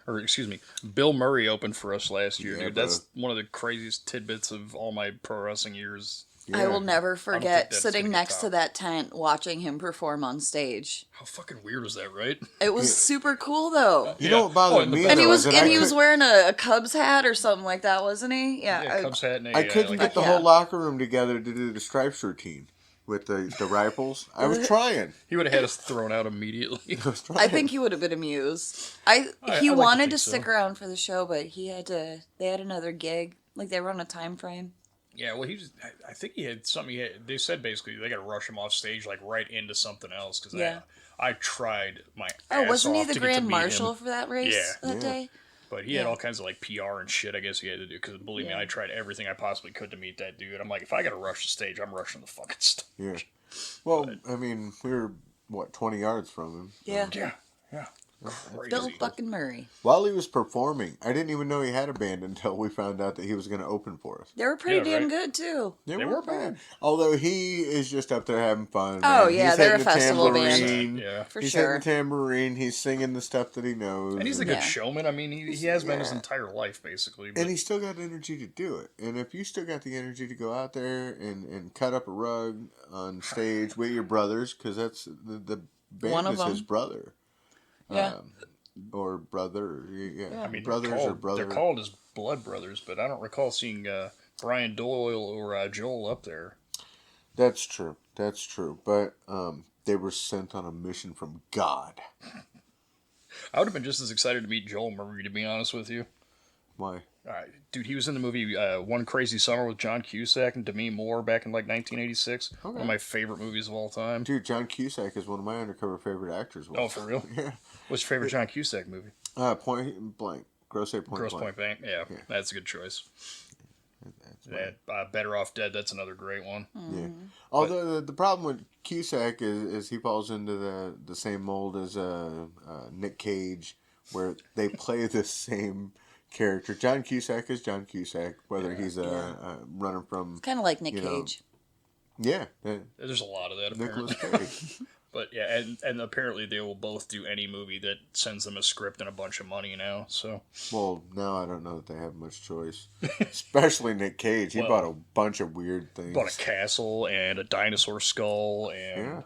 or excuse me, Bill Murray opened for us last year, Yeah, dude. That's one of the craziest tidbits of all my pro wrestling years. I will never think forget that's sitting gonna next get to that tent watching him perform on stage. How fucking weird was that, right? It was super cool though. You know what bothered in the me? best And he though, was is that and he was wearing a Cubs hat or something like that, wasn't he? Yeah, Cubs hat and I couldn't get the yeah. whole locker room together to do the stripes routine with the rifles. I was trying. He would have had us thrown out immediately. I was trying. I think he would have been amused. He I'd like to wanted think to so. stick around for the show, but he had to. They had another gig. Like they were on a time frame. Yeah, well, I think he had something. They said basically they got to rush him off stage like right into something else because Yeah. I tried my Oh, ass wasn't he off the to get to grand meet marshal him. for that race that Yeah. day? But he had all kinds of like PR and shit. I guess he had to do because believe me, I tried everything I possibly could to meet that dude. I'm like, if I got to rush the stage, I'm rushing the fucking stage. Yeah. Well, I mean, we were, 20 yards from him. Yeah. Yeah. Crazy. Bill fucking Murray. While he was performing, I didn't even know he had a band until we found out that he was going to open for us. They were pretty Yeah, damn right. good too. They were weren't bad. Although he is just up there having fun. Oh, man. yeah, He's they're hitting a the festival band. tambourine. Yeah. For He's sure. hitting the tambourine. He's singing the stuff that he knows. And he's a and, good Yeah. showman. I mean, he has been his entire life, basically. But and he's still got energy to do it. And if you still got the energy to go out there and cut up a rug on stage with your brothers, because that's the band One of is his them. brother. Yeah. Or brother. Yeah. I mean, brothers or brother. they're called as blood brothers, but I don't recall seeing Brian Doyle or Joel up there. That's true. That's true. But they were sent on a mission from God. I would have been just as excited to meet Joel Murray, to be honest with you. Why? Dude, he was in the movie One Crazy Summer with John Cusack and Demi Moore back in like 1986. Okay. One of my favorite movies of all time. Dude, John Cusack is one of my undercover favorite actors. Oh, for real? Yeah. What's your favorite John Cusack movie? Point blank. Gross Point Gross Blank. Point Blank. Yeah, that's a good choice. That's Better Off Dead. That's another great one. Yeah. Although the problem with Cusack is he falls into the same mold as Nick Cage, where they play the same character. John Cusack is John Cusack, whether he's running from Kind of like Nick you know, Cage. yeah, There's a lot of that, Nicolas apparently. Cage. But yeah, and apparently they will both do any movie that sends them a script and a bunch of money now. So Well, now I don't know that they have much choice. Especially Nick Cage. He bought a bunch of weird things. bought a castle and a dinosaur skull and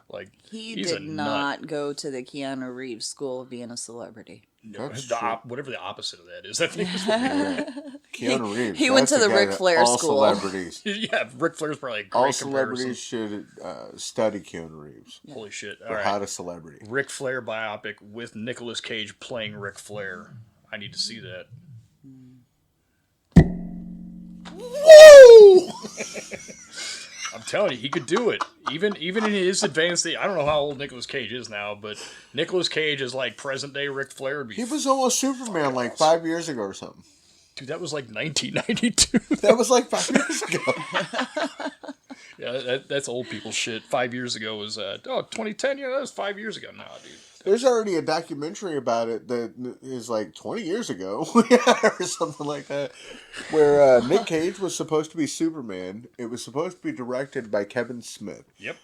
He did not go to the Keanu Reeves School of being a celebrity. That's true. Whatever the opposite of that is, I think. Keanu Reeves. He went to the Ric Flair all school. Celebrities. Yeah, Ric Flair's probably a great All comparison. celebrities should study Keanu Reeves. Holy shit! All For right, How to Celebrity. Ric Flair biopic with Nicolas Cage playing Ric Flair. I need to see that. Woo! I'm telling you, he could do it. Even in his advanced age. I don't know how old Nicolas Cage is now, but Nicolas Cage is like present day Ric Flair. He was almost Superman like 5 years ago or something. Dude, that was like 1992. That was like 5 years ago. Yeah, that's old people shit. 5 years ago was 2010. Yeah, that was 5 years ago. Nah, dude. There's already a documentary about it that is like 20 years ago or something like that, where Nick Cage was supposed to be Superman. It was supposed to be directed by Kevin Smith. Yep.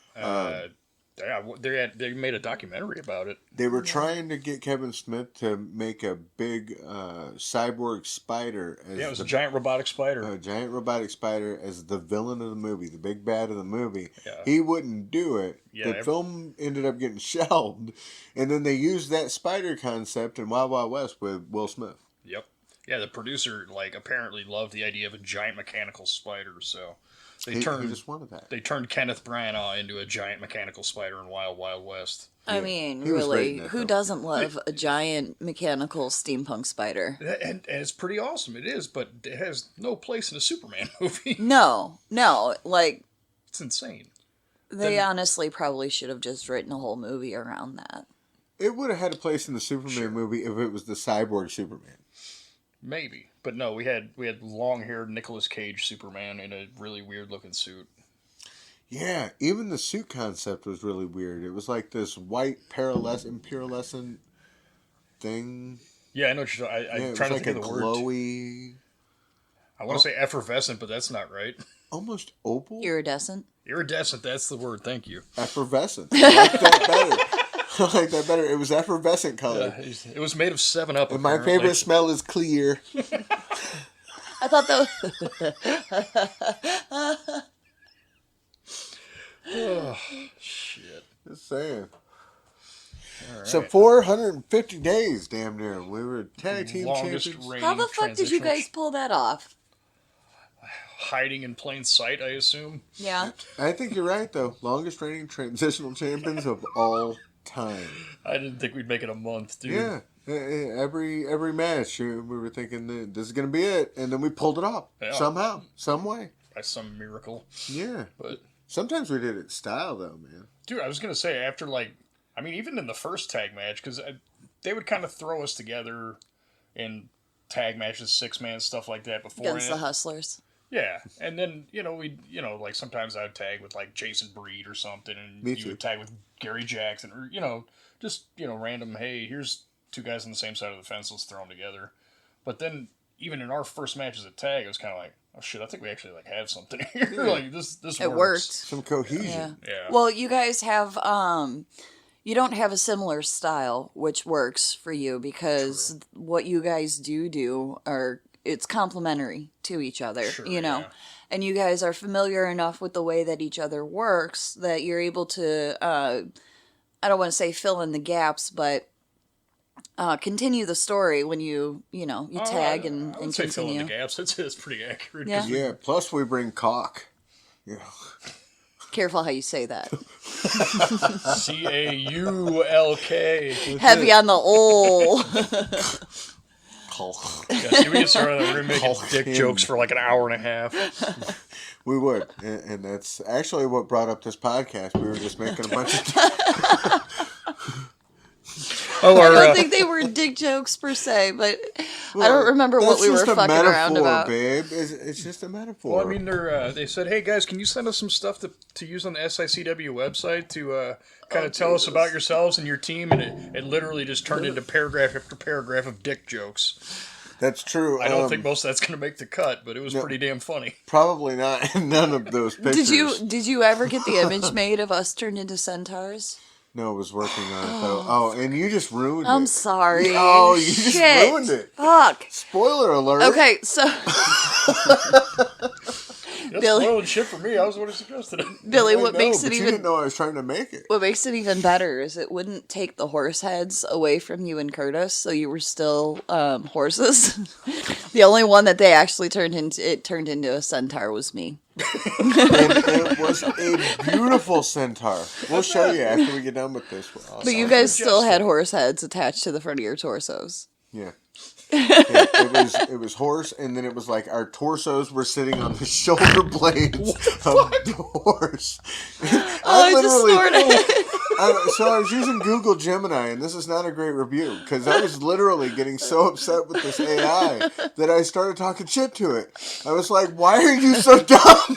They made a documentary about it. They were trying to get Kevin Smith to make a big cyborg spider. It was a giant robotic spider. A giant robotic spider as the villain of the movie, the big bad of the movie. Yeah. He wouldn't do it. Yeah, The film ended up getting shelved. And then they used that spider concept in Wild Wild West with Will Smith. Yep. Yeah, the producer apparently loved the idea of a giant mechanical spider, so he just wanted that. They turned Kenneth Branagh into a giant mechanical spider in Wild Wild West. I mean, he was great really, in that who film. doesn't love a giant mechanical steampunk spider? And it's pretty awesome. It is, but it has no place in a Superman movie. No, like, It's insane. they honestly probably should have just written a whole movie around that. It would have had a place in the Superman movie if it was the cyborg Superman. Maybe, but no. We had long-haired Nicolas Cage Superman in a really weird-looking suit. Yeah, even the suit concept was really weird. It was like this white pearlescent thing. Yeah, I know what you're talking. I'm trying to think of the word. Glowy, I want to say effervescent, but that's not right. almost opal. Iridescent? Iridescent. That's the word. Thank you. Effervescent. I like that better. I like that better. It was effervescent color. It was made of 7-Up. And my favorite smell is clear. I thought that was... Oh, shit. Just saying. Right. So 450 days, damn near. We were tag team champions. How the fuck did you guys pull that off? Hiding in plain sight, I assume. Yeah. I think you're right, though. Longest reigning transitional champions of all time. I didn't think we'd make it a month, dude. Yeah. Every match, we were thinking that this is going to be it. And then we pulled it off. Yeah. Somehow. Some way. By some miracle. Yeah. But sometimes we did it style, though, man. Dude, I was going to say, after, even in the first tag match, because they would kind of throw us together in tag matches, 6-man, stuff like that before. Against the Hustlers. Yeah, and then, sometimes I'd tag with, Jason Breed or something, and you would tag with Gary Jackson, or, just, random, hey, here's two guys on the same side of the fence, let's throw them together. But then, even in our first matches at tag, it was kind of like, oh shit, I think we actually, have something here. Yeah. This it works. Worked. Some cohesion. Yeah. Well, you guys have, you don't have a similar style, which works for you, because what you guys do it's complementary to each other, Yeah. and you guys are familiar enough with the way that each other works that you're able to, I don't want to say fill in the gaps, but continue the story when you tag and I would continue. say fill in the gaps. It's pretty accurate. Yeah. Yeah, plus we bring cock. Yeah. Careful how you say that. CAULK. Heavy on the old. Yeah, see, we can start on we're making dick jokes for an hour and a half. We would, and that's actually what brought up this podcast. We were just making a bunch of. I don't think they were dick jokes per se, but I don't remember what we were fucking around about. Babe. It's just a metaphor. Well, I mean, they said, hey guys, can you send us some stuff to use on the SICW website to kind of tell us about yourselves and your team, and it literally just turned into paragraph after paragraph of dick jokes. That's true. I don't think most of that's going to make the cut, but it was pretty damn funny. Probably not. None of those pictures. Did you ever get the image made of us turned into centaurs? No, it was working on it though. Oh, and you just ruined it. I'm sorry. Oh, you just ruined it. Fuck. Spoiler alert. Okay, so That's Billy- spoiling shit for me. I was the one who suggested it. Billy, I what know, makes but it you even didn't know I was trying to make it. what makes it even better is it wouldn't take the horse heads away from you and Curtis, so you were still horses. The only one that they actually turned into a centaur was me. And it was a beautiful centaur. We'll show you after we get done with this. But you guys still had horse heads attached to the front of your torsos. Yeah. It was horse, and then it was like our torsos were sitting on the shoulder blades of the horse. I just snorted. So I was using Google Gemini, and this is not a great review, because I was literally getting so upset with this AI that I started talking shit to it. I was like, why are you so dumb?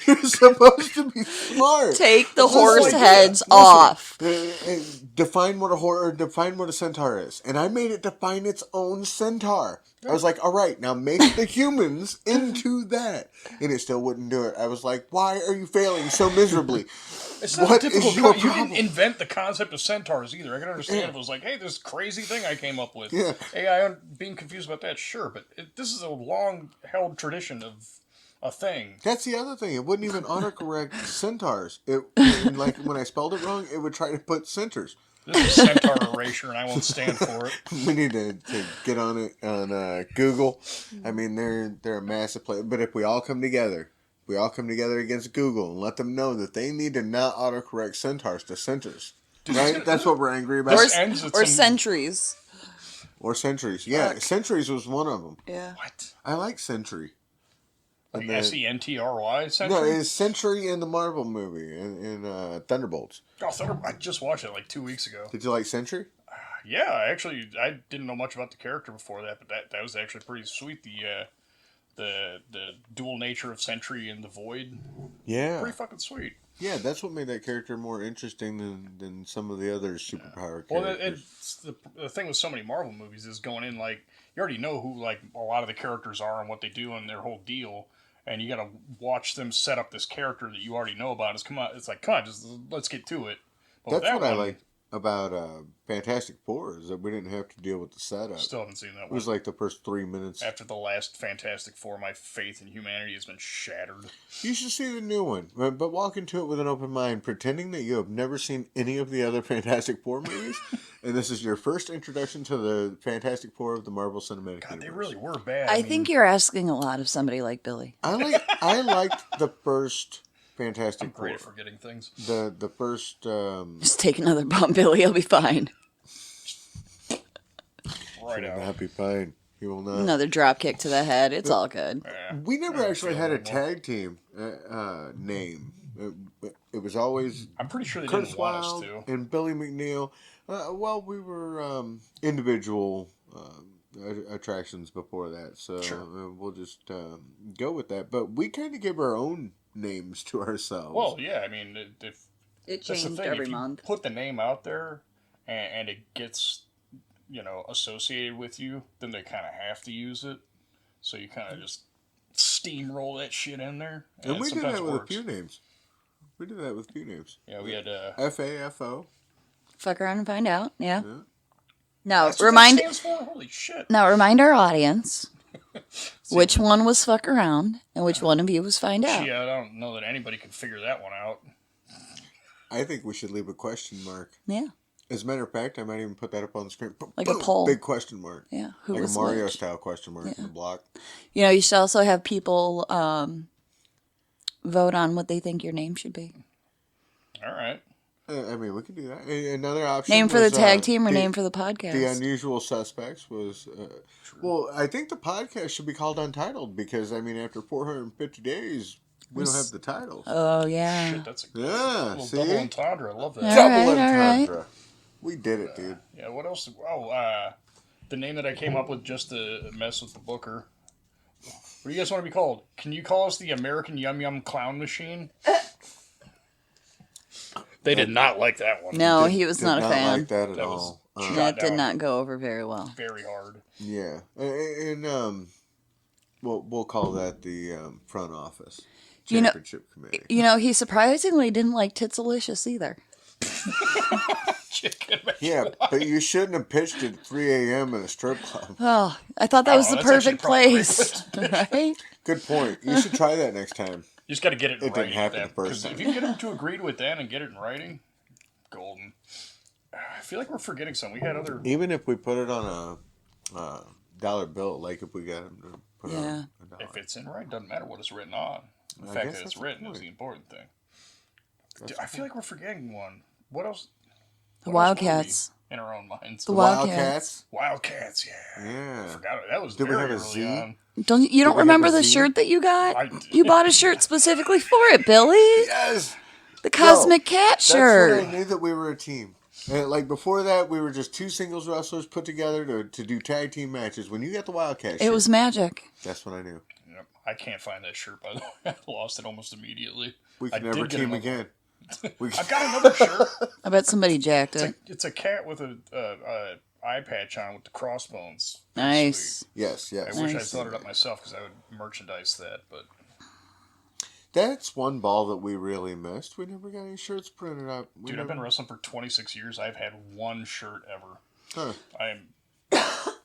You're supposed to be smart. Take the horse heads off. Define what a centaur is, and I made it define its own centaur. I was like, all right, now make the humans into that, and it still wouldn't do it. I was like, why are you failing so miserably? It's not What a difficult is your You problem? didn't invent the concept of centaurs either. I can understand if it was like, hey, this crazy thing I came up with. Yeah. AI being confused about that, sure, but this is a long-held tradition of a thing. That's the other thing. It wouldn't even autocorrect centaurs. Like when I spelled it wrong, it would try to put centers. This is centaur erasure, and I won't stand for it. We need to get on it on Google. I mean, they're a massive player. But if we all come together against Google and let them know that they need to not autocorrect centaurs to centers. Right? That's what we're angry about. Or centuries. Or centuries. Yeah, centuries was one of them. Yeah. What? I like Century. Like SENTRY? No, it's Century in the Marvel movie in Thunderbolts. Oh, I just watched it like 2 weeks ago. Did you like Century? Yeah, I didn't know much about the character before that, but that was actually pretty sweet. The dual nature of Sentry and the Void. Yeah. Pretty fucking sweet. Yeah, that's what made that character more interesting than some of the other superpower characters. Well, the thing with so many Marvel movies is going in like you already know who like a lot of the characters are and what they do and their whole deal, and you got to watch them set up this character that you already know about. It's like, come on, just let's get to it. But that's what I like about Fantastic Four is that we didn't have to deal with the setup. Still haven't seen that one. It was like the first 3 minutes. After the last Fantastic Four, my faith in humanity has been shattered. You should see the new one, but walk into it with an open mind, pretending that you have never seen any of the other Fantastic Four movies, and this is your first introduction to the Fantastic Four of the Marvel Cinematic Universe. They really were bad. I think you're asking a lot of somebody like Billy. I liked the first Fantastic Four. Great at forgetting things. The first. Just take another bump, Billy. You'll be fine. Right He will out. not be fine. He will not. Another drop kick to the head. It's all good. We never actually had a tag team name. It was always I'm pretty sure they Curtis didn't want us Wylde to. and Billy McNeil. Well, we were individual attractions before that, so we'll just go with that. But we kind of give our own names to ourselves. Well, yeah, I mean, It that's the changed thing. every If you month. put the name out there and it gets, associated with you, then they kind of have to use it. So you kind of just steamroll that shit in there. and we did sometimes that it with a works. few names. We did that with a few names. Yeah, we had... FAFO. Fuck around and find out. Yeah. Yeah. Now That's what remind that stands for? Holy shit. remind our audience which one was fuck around and which one of you was find out. Gee, I don't know that anybody can figure that one out. I think we should leave a question mark. Yeah. As a matter of fact, I might even put that up on the screen. Like a poll. Big question mark. Yeah. Who Like a was Mario which? style question mark in the block. You should also have people vote on what they think your name should be. All right. I mean, we could do that. Another option. Name for the was, tag team or the- name for the podcast? The Unusual Suspects was. Well, I think the podcast should be called Untitled because, I mean, after 450 days, we don't have the titles. Oh, yeah. Shit, that's a Yeah, little see? double entendre. I love that. All Double right, all right. entendre. We did it, dude. Yeah, what else? Oh, the name that I came up with just to mess with the booker. What do you guys want to be called? Can you call us the American Yum Yum Clown Machine? They did not like that one. No, he was Did not a fan. like that at That was- all. That did down. not go over very well. Very hard. Yeah. And we'll call that the front office. championship committee. He surprisingly didn't like Titsalicious either. Yeah, but you shouldn't have pitched at 3 a.m. in a strip club. Oh, I thought that was the perfect place. Right? Good point. You should try that next time. You just got to get it in writing. It didn't happen the first time. If you can get them to agree with that and get it in writing, golden. I feel like we're forgetting something. We had other... Even if we put it on a dollar bill, like if we got them to put it on a dollar. If it's in writing, doesn't matter what it's written on. The fact that it's written is the important thing. I feel like we're forgetting one. What else? The Wildcats. In our own minds. The Wildcats. Wildcats, yeah. I forgot it. That was Did we have a early Z? on. You don't remember the shirt that you got? You bought a shirt specifically for it, Billy. Yes. The Cosmic Cat shirt. That's when I knew that we were a team. And like before that, we were just two singles wrestlers put together to do tag team matches. When you got the Wildcat shirt, it was magic. That's when I knew. Yep. I can't find that shirt, by the way. I lost it almost immediately. We can never team again. I've got another shirt. I bet somebody jacked it. It's a cat with a eye patch on with the crossbones. Nice. Sweet. Yes. I wish I'd thought it up myself because I would merchandise that, but... That's one ball that we really missed. We never got any shirts printed up. Dude, I've been wrestling for 26 years. I've had one shirt ever. Huh.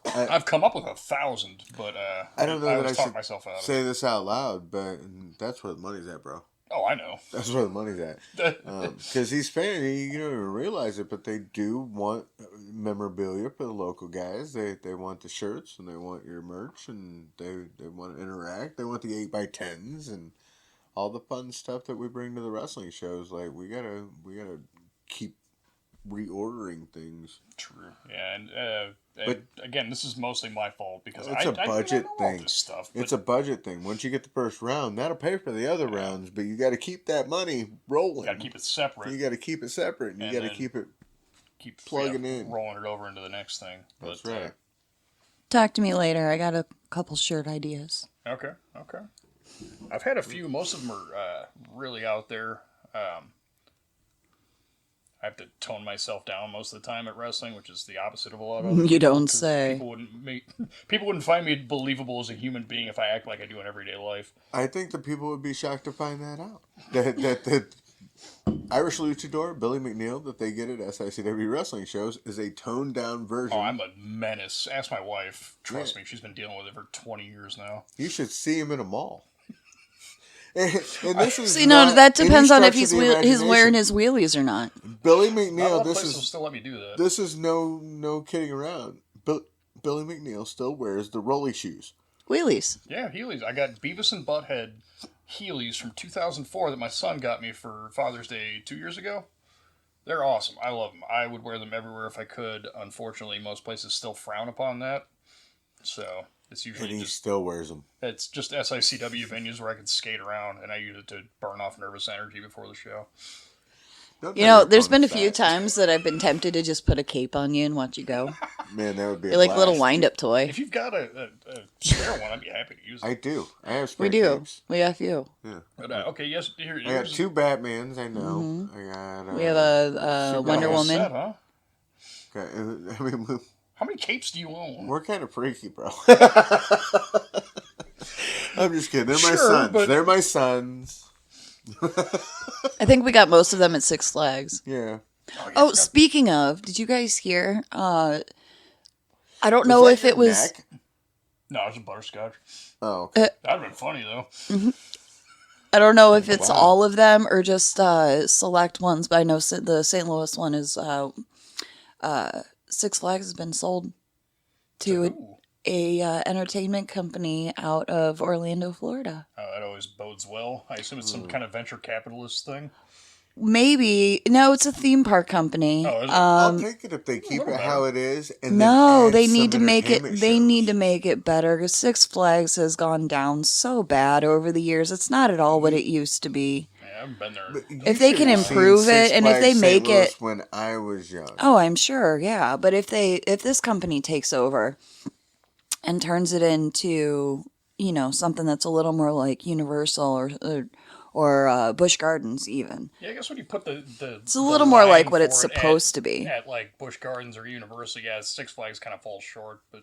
I've come up with 1,000, but I don't know I that was I talking myself out of say it. this out loud, but that's where the money's at, bro. Oh, I know. That's where the money's at. Because these fans, you don't even realize it, but they do want memorabilia for the local guys. They want the shirts and they want your merch and they want to interact. They want the 8x10s and all the fun stuff that we bring to the wrestling shows. Like we gotta keep reordering things. True. Yeah, but again, this is mostly my fault because it's a budget thing. All this stuff, it's a budget thing. Once you get the first round, that'll pay for the other rounds, but you got to keep that money rolling. You got to keep it separate. You got to keep it separate, and you got to keep plugging in, rolling it over into the next thing. That's right. Talk to me later. I got a couple shirt ideas. Okay. I've had a few. Most of them are really out there. I have to tone myself down most of the time at wrestling, which is the opposite of a lot of You don't say. People wouldn't find me believable as a human being if I act like I do in everyday life. I think the people would be shocked to find that out. That Irish Luchador, Billy McNeil, that they get at SICW wrestling shows is a toned down version. Oh, I'm a menace. Ask my wife. Trust me, she's been dealing with it for 20 years now. You should see him in a mall. And this is that depends on if he's wearing his wheelies or not. Billy McNeil, will still let me do that. This is no kidding around. Billy McNeil still wears the rolly shoes. Wheelies. Yeah, Heelys. I got Beavis and Butthead Heelys from 2004 that my son got me for Father's Day 2 years ago. They're awesome. I love them. I would wear them everywhere if I could. Unfortunately, most places still frown upon that. So... it's usually and he still wears them. It's just SICW venues where I can skate around, and I use it to burn off nervous energy before the show. There's been a few times that I've been tempted to just put a cape on you and watch you go. Man, that would be like a little wind-up toy. If you've got a spare one, I'd be happy to use it. I do. I have spare capes. We have a few. Yeah. But, okay, yes. I got two Batmans, I know. Mm-hmm. I got... we have a Wonder Woman. Set, huh? Okay. I mean... How many capes do you own? We're kind of freaky, bro. I'm just kidding. They're my sons. But... they're my sons. I think we got most of them at Six Flags. Yeah. Oh, speaking of, did you guys hear? I don't know if it was... neck? No, it was a butterscotch. Oh, okay. That'd have been funny, though. Mm-hmm. I don't know if it's all of them or just select ones, but I know the St. Louis one is... Six Flags has been sold to a entertainment company out of Orlando, Florida. That always bodes well. I assume it's some kind of venture capitalist thing. Maybe. No, it's a theme park company. Oh, is it? I'll take it if they keep it how it is. And no, then they need to make it. shows. They need to make it better because Six Flags has gone down so bad over the years. It's not at all what it used to be. Yeah, I haven't been there. If they can improve it, and if they make it, when I was young. Oh, I'm sure. Yeah, but if this company takes over and turns it into something that's a little more like Universal or Busch Gardens even. Yeah, I guess when you put the it's a little more like what it's supposed to be. At like Busch Gardens or Universal, yeah, Six Flags kind of falls short, but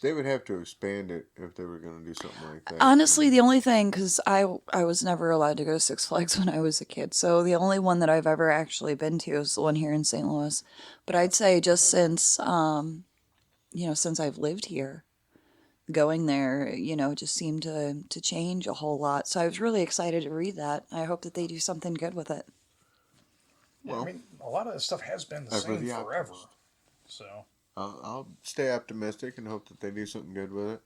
They would have to expand it if they were going to do something like that. Honestly, the only thing, because I was never allowed to go to Six Flags when I was a kid, so the only one that I've ever actually been to is the one here in St. Louis. But I'd say just since, since I've lived here, going there, just seemed to change a whole lot. So I was really excited to read that. I hope that they do something good with it. Well, I mean, a lot of this stuff has been the same forever. So I'll stay optimistic and hope that they do something good with it.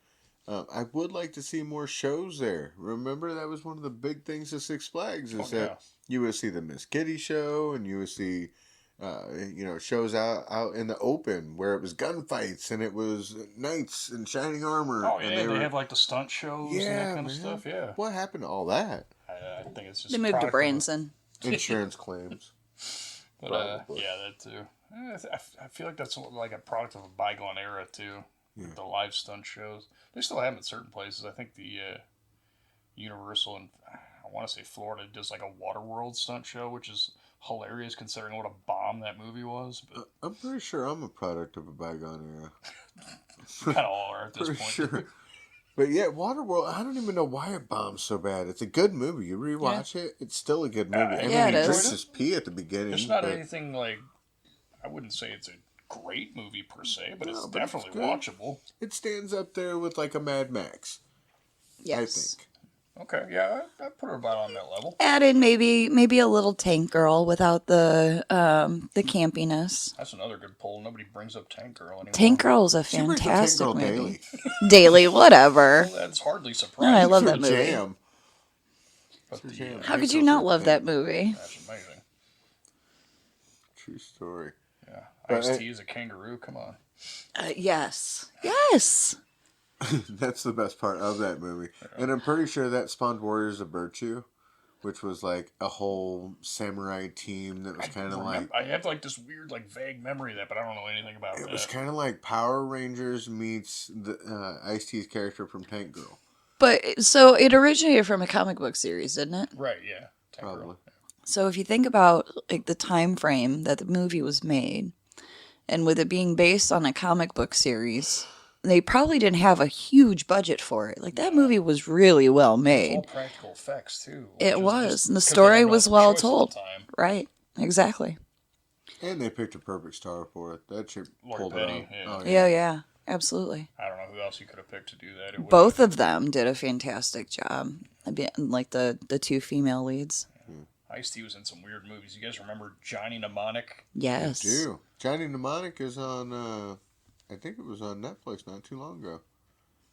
I would like to see more shows there. Remember, that was one of the big things of Six Flags is that you would see the Miss Kitty show, and you would see, shows out in the open where it was gunfights and it was knights in shining armor. Oh yeah, and they have like the stunt shows and that kind of stuff. Yeah. What happened to all that? I think it's just they moved to Branson. Insurance claims. But yeah, that too. I feel like that's like a product of a bygone era too. Yeah. The live stunt shows. They still have them at certain places. I think the Universal and I want to say Florida does like a Waterworld stunt show, which is hilarious considering what a bomb that movie was. But I'm pretty sure I'm a product of a bygone era. Kind of all are at this point. Sure. But yeah, Waterworld, I don't even know why it bombs so bad. It's a good movie. You rewatch it, it's still a good movie. it he is. drinks his pee at the beginning. It's not anything like, I wouldn't say it's a great movie per se, but it's definitely watchable. It stands up there with like a Mad Max. Yes. I think. Okay, yeah, I'd put her about on that level. Add in maybe a little Tank Girl without the campiness. That's another good pull. Nobody brings up Tank Girl anymore. Tank Girl's a fantastic Tank Girl movie. Daily, whatever. Well, that's hardly surprising. No, I love that movie. Jam. How could you not love that movie? That's amazing. True story. Yeah, Ice-T is a kangaroo. Come on. Yes. That's the best part of that movie. And I'm pretty sure that spawned Warriors of Virtue, which was like a whole samurai team that was kind of like... I have like this weird like vague memory of that, but I don't know anything about that. It was kind of like Power Rangers meets the Ice-T's character from Tank Girl. But, so it originated from a comic book series, didn't it? Right, yeah. Tank Probably. Girl. So if you think about like the time frame that the movie was made, and with it being based on a comic book series... They probably didn't have a huge budget for it. Like, that movie was really well made. All practical effects, too. It was. And the story was well told. Right. Exactly. And they picked a perfect star for it. That shit pulled Petty, it out. Yeah. Yeah. Absolutely. I don't know who else you could have picked to do that. Both of them did a fantastic job. Like, the two female leads. Ice-T was in some weird movies. You guys remember Johnny Mnemonic? Yes. I do. Johnny Mnemonic is on... I think it was on Netflix not too long ago.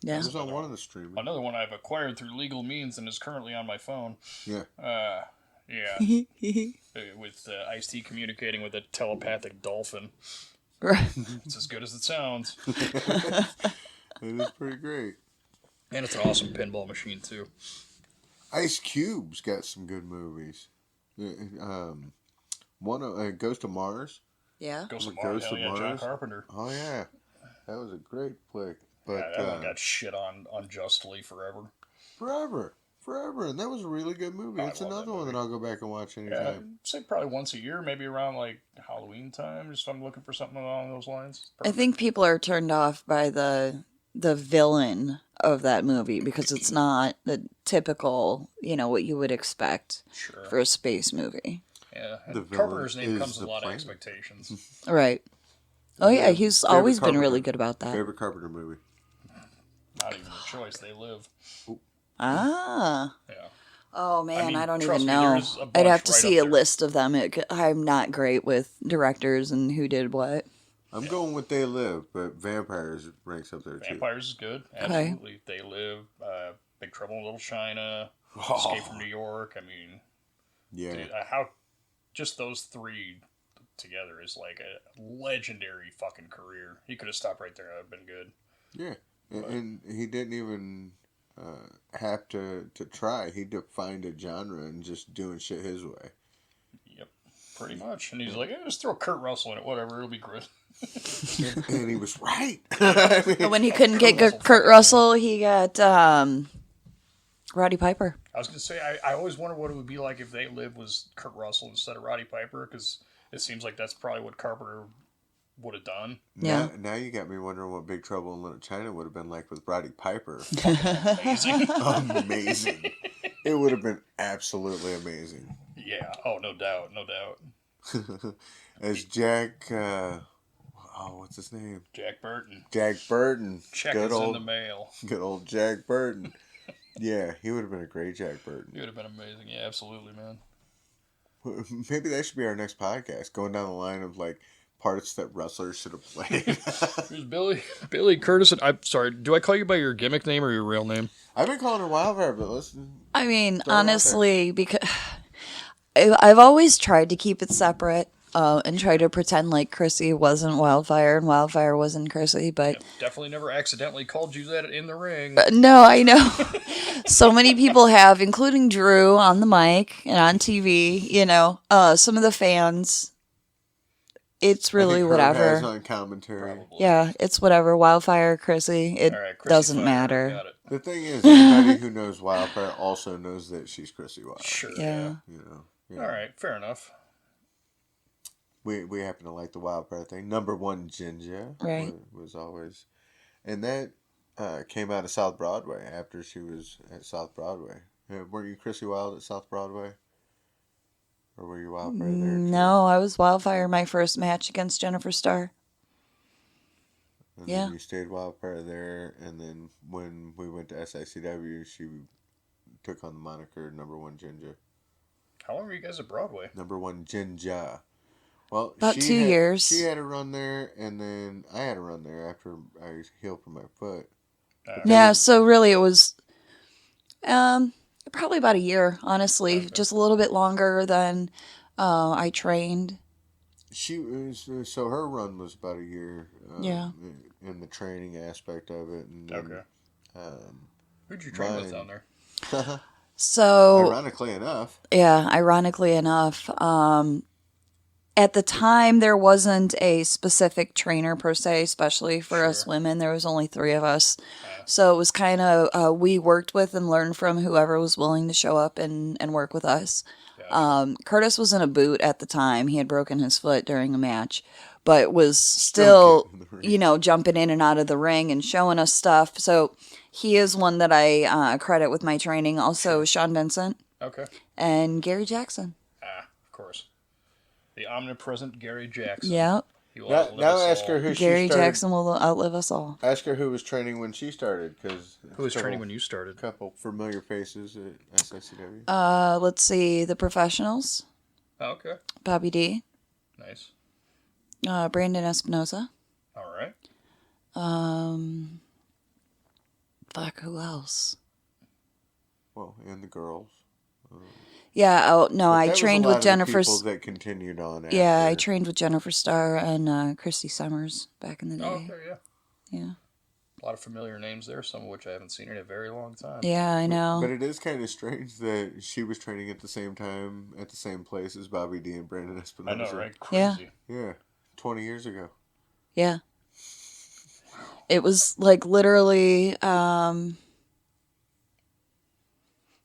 Yeah. It was on one of the streamers. Another one I've acquired through legal means and is currently on my phone. Yeah. Yeah. With Ice-T communicating with a telepathic dolphin. Right. It's as good as it sounds. It is pretty great. And it's an awesome pinball machine, too. Ice Cube's got some good movies. One Ghost of Mars. Yeah. Ghost of Mars. John Carpenter. Oh, yeah. That was a great flick. But, yeah, that one got shit on unjustly forever. Forever. And that was a really good movie. It's another one that I'll go back and watch anytime. Yeah, I'd say probably once a year, maybe around like Halloween time, just if I'm looking for something along those lines. I think people are turned off by the villain of that movie because it's not the typical, what you would expect for a space movie. Yeah, and Carpenter's name comes with a lot of expectations. Right. Oh, yeah, he's always been really good about that. Favorite Carpenter movie? Not even a choice, They Live. Ooh. Ah. Yeah. Oh, man, I don't even know. I'd have to see a list of them. I'm not great with directors and who did what. I'm going with They Live, but Vampires ranks up there, too. Vampires is good. Absolutely. Okay. They Live, Big Trouble in Little China, Escape from New York. I mean, yeah. Dude, how just those three together is like a legendary fucking career. He could have stopped right there. That would have been good. Yeah. And he didn't even have to try. He defined a genre and just doing shit his way. Yep. Pretty much. And he's like, just throw Kurt Russell in it. Whatever. It'll be good. And he was right. But when he couldn't get Kurt Russell, he got Roddy Piper. I was going to say, I always wonder what it would be like if They Live was Kurt Russell instead of Roddy Piper, because it seems like that's probably what Carpenter would have done. Yeah. Now you got me wondering what Big Trouble in Little China would have been like with Roddy Piper. Amazing. Amazing. It would have been absolutely amazing. Yeah. Oh, no doubt. No doubt. As Jack, what's his name? Jack Burton. Jack Burton. Check Good is old, in the mail. Good old Jack Burton. Yeah, he would have been a great Jack Burton. He would have been amazing. Yeah, absolutely, man. Maybe that should be our next podcast, going down the line of like parts that wrestlers should have played. Who's Billy Curtis. I'm sorry. Do I call you by your gimmick name or your real name? I've been calling her WyldeFyre, but listen. I mean, honestly, because I've always tried to keep it separate and try to pretend like Chrissi wasn't WyldeFyre and WyldeFyre wasn't Chrissi, but Definitely never accidentally called you that in the ring. no, I know. So many people have, including Drew on the mic and on TV, you know, some of the fans. It's really whatever. On commentary. Probably. Yeah, it's whatever. WyldeFyre, Chrissi, it All right, Chrissi doesn't Fire, matter. got it. The thing is, anybody who knows WyldeFyre also knows that she's Chrissi Wylde. Sure. Yeah. You know. Yeah. All right. Fair enough. We happen to like the WyldeFyre thing. Number one, Ginger. Right. Was always, and that came out of South Broadway after she was at South Broadway. Weren't you Chrissi Wylde at South Broadway? Or were you WyldeFyre there too? No, I was WyldeFyre my first match against Jennifer Starr. And Yeah. then you stayed WyldeFyre there, and then when we went to SICW, she took on the moniker Number One Ginger. How long were you guys at Broadway? Number One Ginger. Well, About 2 years. She had a run there, and then I had a run there after I healed from my foot. Yeah, so really it was probably about a year, honestly. Okay. Just a little bit longer than I trained. She was so her run was about a year. Yeah. In the training aspect of it, and then, Okay. Who'd you train with down there? So, ironically enough, at the time, there wasn't a specific trainer per se, especially for us women. There was only 3 of us. So it was kind of, we worked with and learned from whoever was willing to show up and work with us. Curtis was in a boot at the time. He had broken his foot during a match, but was still, jumping in and out of the ring and showing us stuff. So he is one that I credit with my training. Also, Sean Vincent. Okay. And Gary Jackson. Of course. The omnipresent Gary Jackson. Yeah. He will now outlive us ask all. her who Gary she started. Jackson will outlive us all. Ask her who was training when she started, because Who was training when you started? A couple familiar faces at SICW. Let's see. The Professionals. Oh, okay. Bobby D. Nice. Brandon Espinoza. All right. Who else? Well, and the girls. Yeah, oh, no, But I that was trained a lot with of Jennifer. people that continued on. Yeah, I after. trained with Jennifer Starr and Christy Summers back in the day. Oh, okay, yeah. Yeah. A lot of familiar names there, some of which I haven't seen in a very long time. Yeah, I know. But it is kind of strange that she was training at the same time, at the same place as Bobby D and Brandon Espinoza. I know, right? Yeah. Crazy. Yeah, 20 years ago. Yeah. It was like literally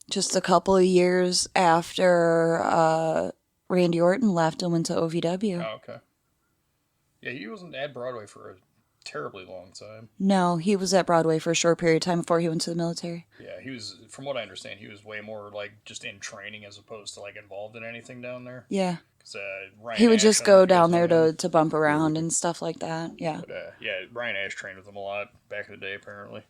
just a couple of years after Randy Orton left and went to OVW. Oh, okay. Yeah, he wasn't at Broadway for a terribly long time. No, he was at Broadway for a short period of time before he went to the military. Yeah, he was, from what I understand, he was way more like just in training as opposed to like involved in anything down there. Yeah. 'Cause, Ryan He would Ash, just I don't know go if you guys down there know him. to bump around and stuff like that. Yeah. But, yeah, Ryan Ash trained with him a lot back in the day, apparently.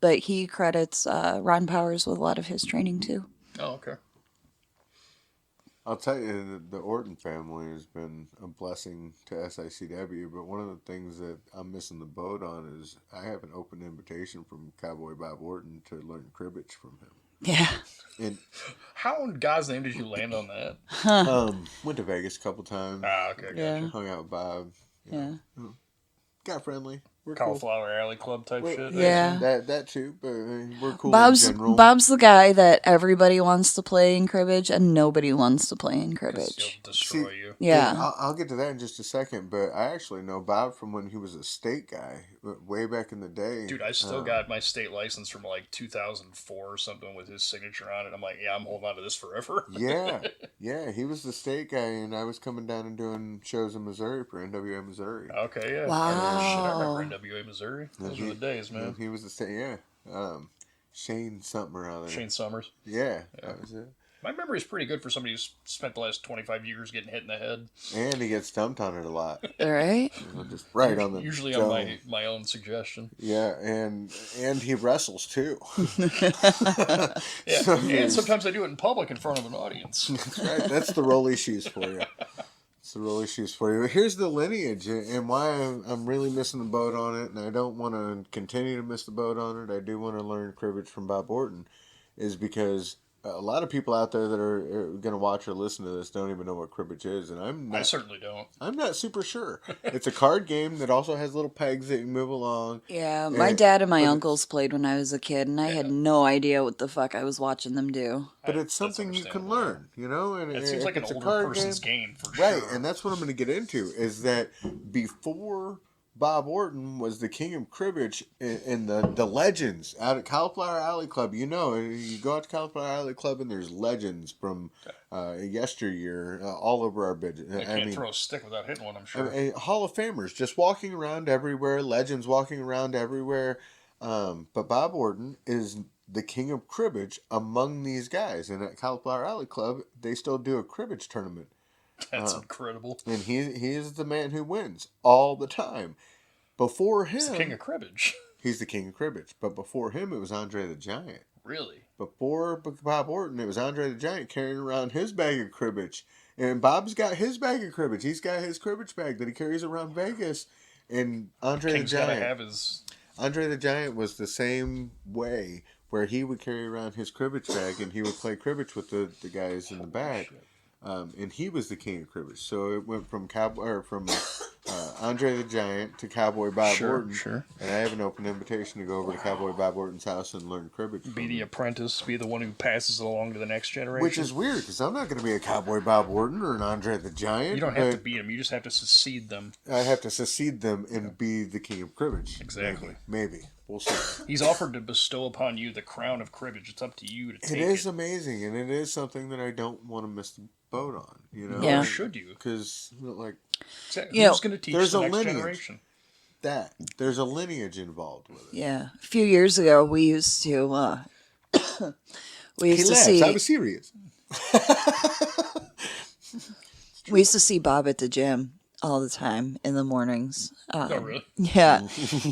But he credits Ron Powers with a lot of his training too. Oh, okay. I'll tell you, the Orton family has been a blessing to SICW, but one of the things that I'm missing the boat on is I have an open invitation from Cowboy Bob Orton to learn cribbage from him. Yeah. And How in God's name did you land on that? went to Vegas a couple times. Ah, okay, gotcha. Yeah. Hung out with Bob. Yeah. Got friendly. We're Cauliflower Alley Club type shit. Yeah. That too, but we're cool in general. Bob's the guy that everybody wants to play in cribbage and nobody wants to play in 'Cause cribbage. he'll destroy you. Yeah. I'll get to that in just a second, but I actually know Bob from when he was a state guy, way back in the day. Dude, I still got my state license from like 2004 or something with his signature on it. I'm like, yeah, I'm holding on to this forever. Yeah, he was the state guy, and I was coming down and doing shows in Missouri for NWA Missouri. Okay, yeah. Wow. Shit, I remember NWA Missouri. Those were the days, man. He was the state, Shane something or other. Shane Summers. Yeah, that was it. My memory's pretty good for somebody who's spent the last 25 years getting hit in the head. And he gets dumped on it a lot. All right. Just right on the Usually dome. on my own suggestion. Yeah, and he wrestles too. Yeah, and sometimes I do it in public in front of an audience. That's right. That's the rolly shoes for you. It's the rolly shoes for you. But here's the lineage and why I'm really missing the boat on it, and I don't want to continue to miss the boat on it. I do want to learn cribbage from Bob Orton, is because a lot of people out there that are going to watch or listen to this don't even know what cribbage is, and I certainly don't. I'm not super sure. It's a card game that also has little pegs that you move along. Yeah, my dad and my uncles played when I was a kid, and I had no idea what the fuck I was watching them do. But it's something you can learn, you know? And it seems like an it's a older card person's game for right, sure. and that's what I'm going to get into, is that before Bob Orton was the king of cribbage in the legends out at Cauliflower Alley Club. You know, you go out to Cauliflower Alley Club and there's legends from yesteryear all over our bid. I can't throw a stick without hitting one, I'm sure. Hall of Famers just walking around everywhere, legends walking around everywhere. But Bob Orton is the king of cribbage among these guys. And at Cauliflower Alley Club, they still do a cribbage tournament. That's incredible. And he is the man who wins all the time. Before him... He's the king of cribbage. He's the king of cribbage. But before him, it was Andre the Giant. Really? Before Bob Orton, it was Andre the Giant carrying around his bag of cribbage. And Bob's got his bag of cribbage. He's got his cribbage bag that he carries around Vegas. And Andre the Giant... have his... Andre the Giant was the same way, where he would carry around his cribbage bag and he would play cribbage with the guys in the back. And he was the king of cribbage. So it went from Andre the Giant to Cowboy Bob Orton. Sure. And I have an open invitation to go over to Cowboy Bob Orton's house and learn cribbage. Be the apprentice, be the one who passes it along to the next generation. Which is weird, because I'm not going to be a Cowboy Bob Orton or an Andre the Giant. You don't have to beat them, you just have to succeed them. I have to succeed them and be the king of cribbage. Exactly. Maybe. We'll see. He's offered to bestow upon you the crown of cribbage. It's up to you to take it. It is amazing, and it is something that I don't want to miss the boat on. You know, Yeah. Should you? Because like, who's going to teach there's the a next lineage. generation? There's a lineage involved with it. Yeah, a few years ago we used to see. I was serious. We used to see Bob at the gym all the time in the mornings. Oh, really? Yeah,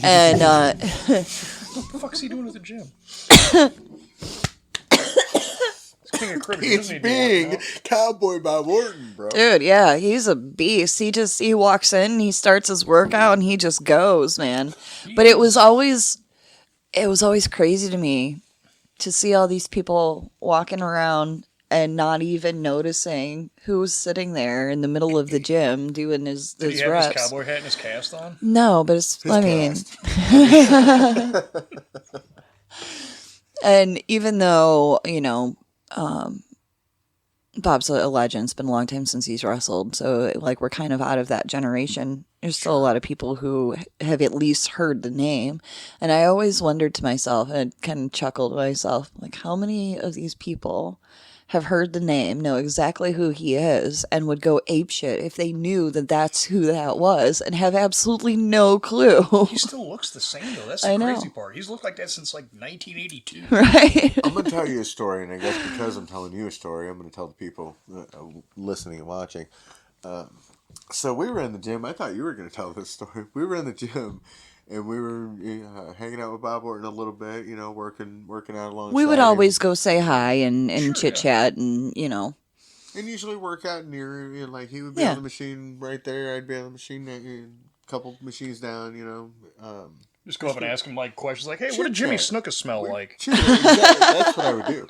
and What the fuck's he doing at the gym? He's king of cribbage. He He's doesn't need to be working being out. Cowboy Bob Orton, bro. dude, yeah, he's a beast. He walks in, he starts his workout, and he just goes, man. But it was always crazy to me to see all these people walking around and not even noticing who was sitting there in the middle of the gym doing his Did he have reps. his cowboy hat and his cast on? No, but and even though, Bob's a legend, it's been a long time since he's wrestled, so like we're kind of out of that generation. There's still a lot of people who have at least heard the name, and I always wondered to myself and kind of chuckled to myself, like, how many of these people have heard the name, know exactly who he is, and would go apeshit if they knew that that's who that was, and have absolutely no clue. He still looks the same, though. That's I the know. crazy part. He's looked like that since, like, 1982. Right? I'm going to tell you a story, and I guess because I'm telling you a story, I'm going to tell the people listening and watching. So we were in the gym. I thought you were going to tell this story. We were in the gym, and we were hanging out with Bob Orton a little bit, working out alongside We would him. always go say hi and Sure, chit-chat and, And usually work out near, like he would be Yeah. on the machine right there. I'd be on the machine, a couple machines down, Just go up and ask him, like, questions like, hey, what did Jimmy Snuka smell like? Exactly. That's what I would do.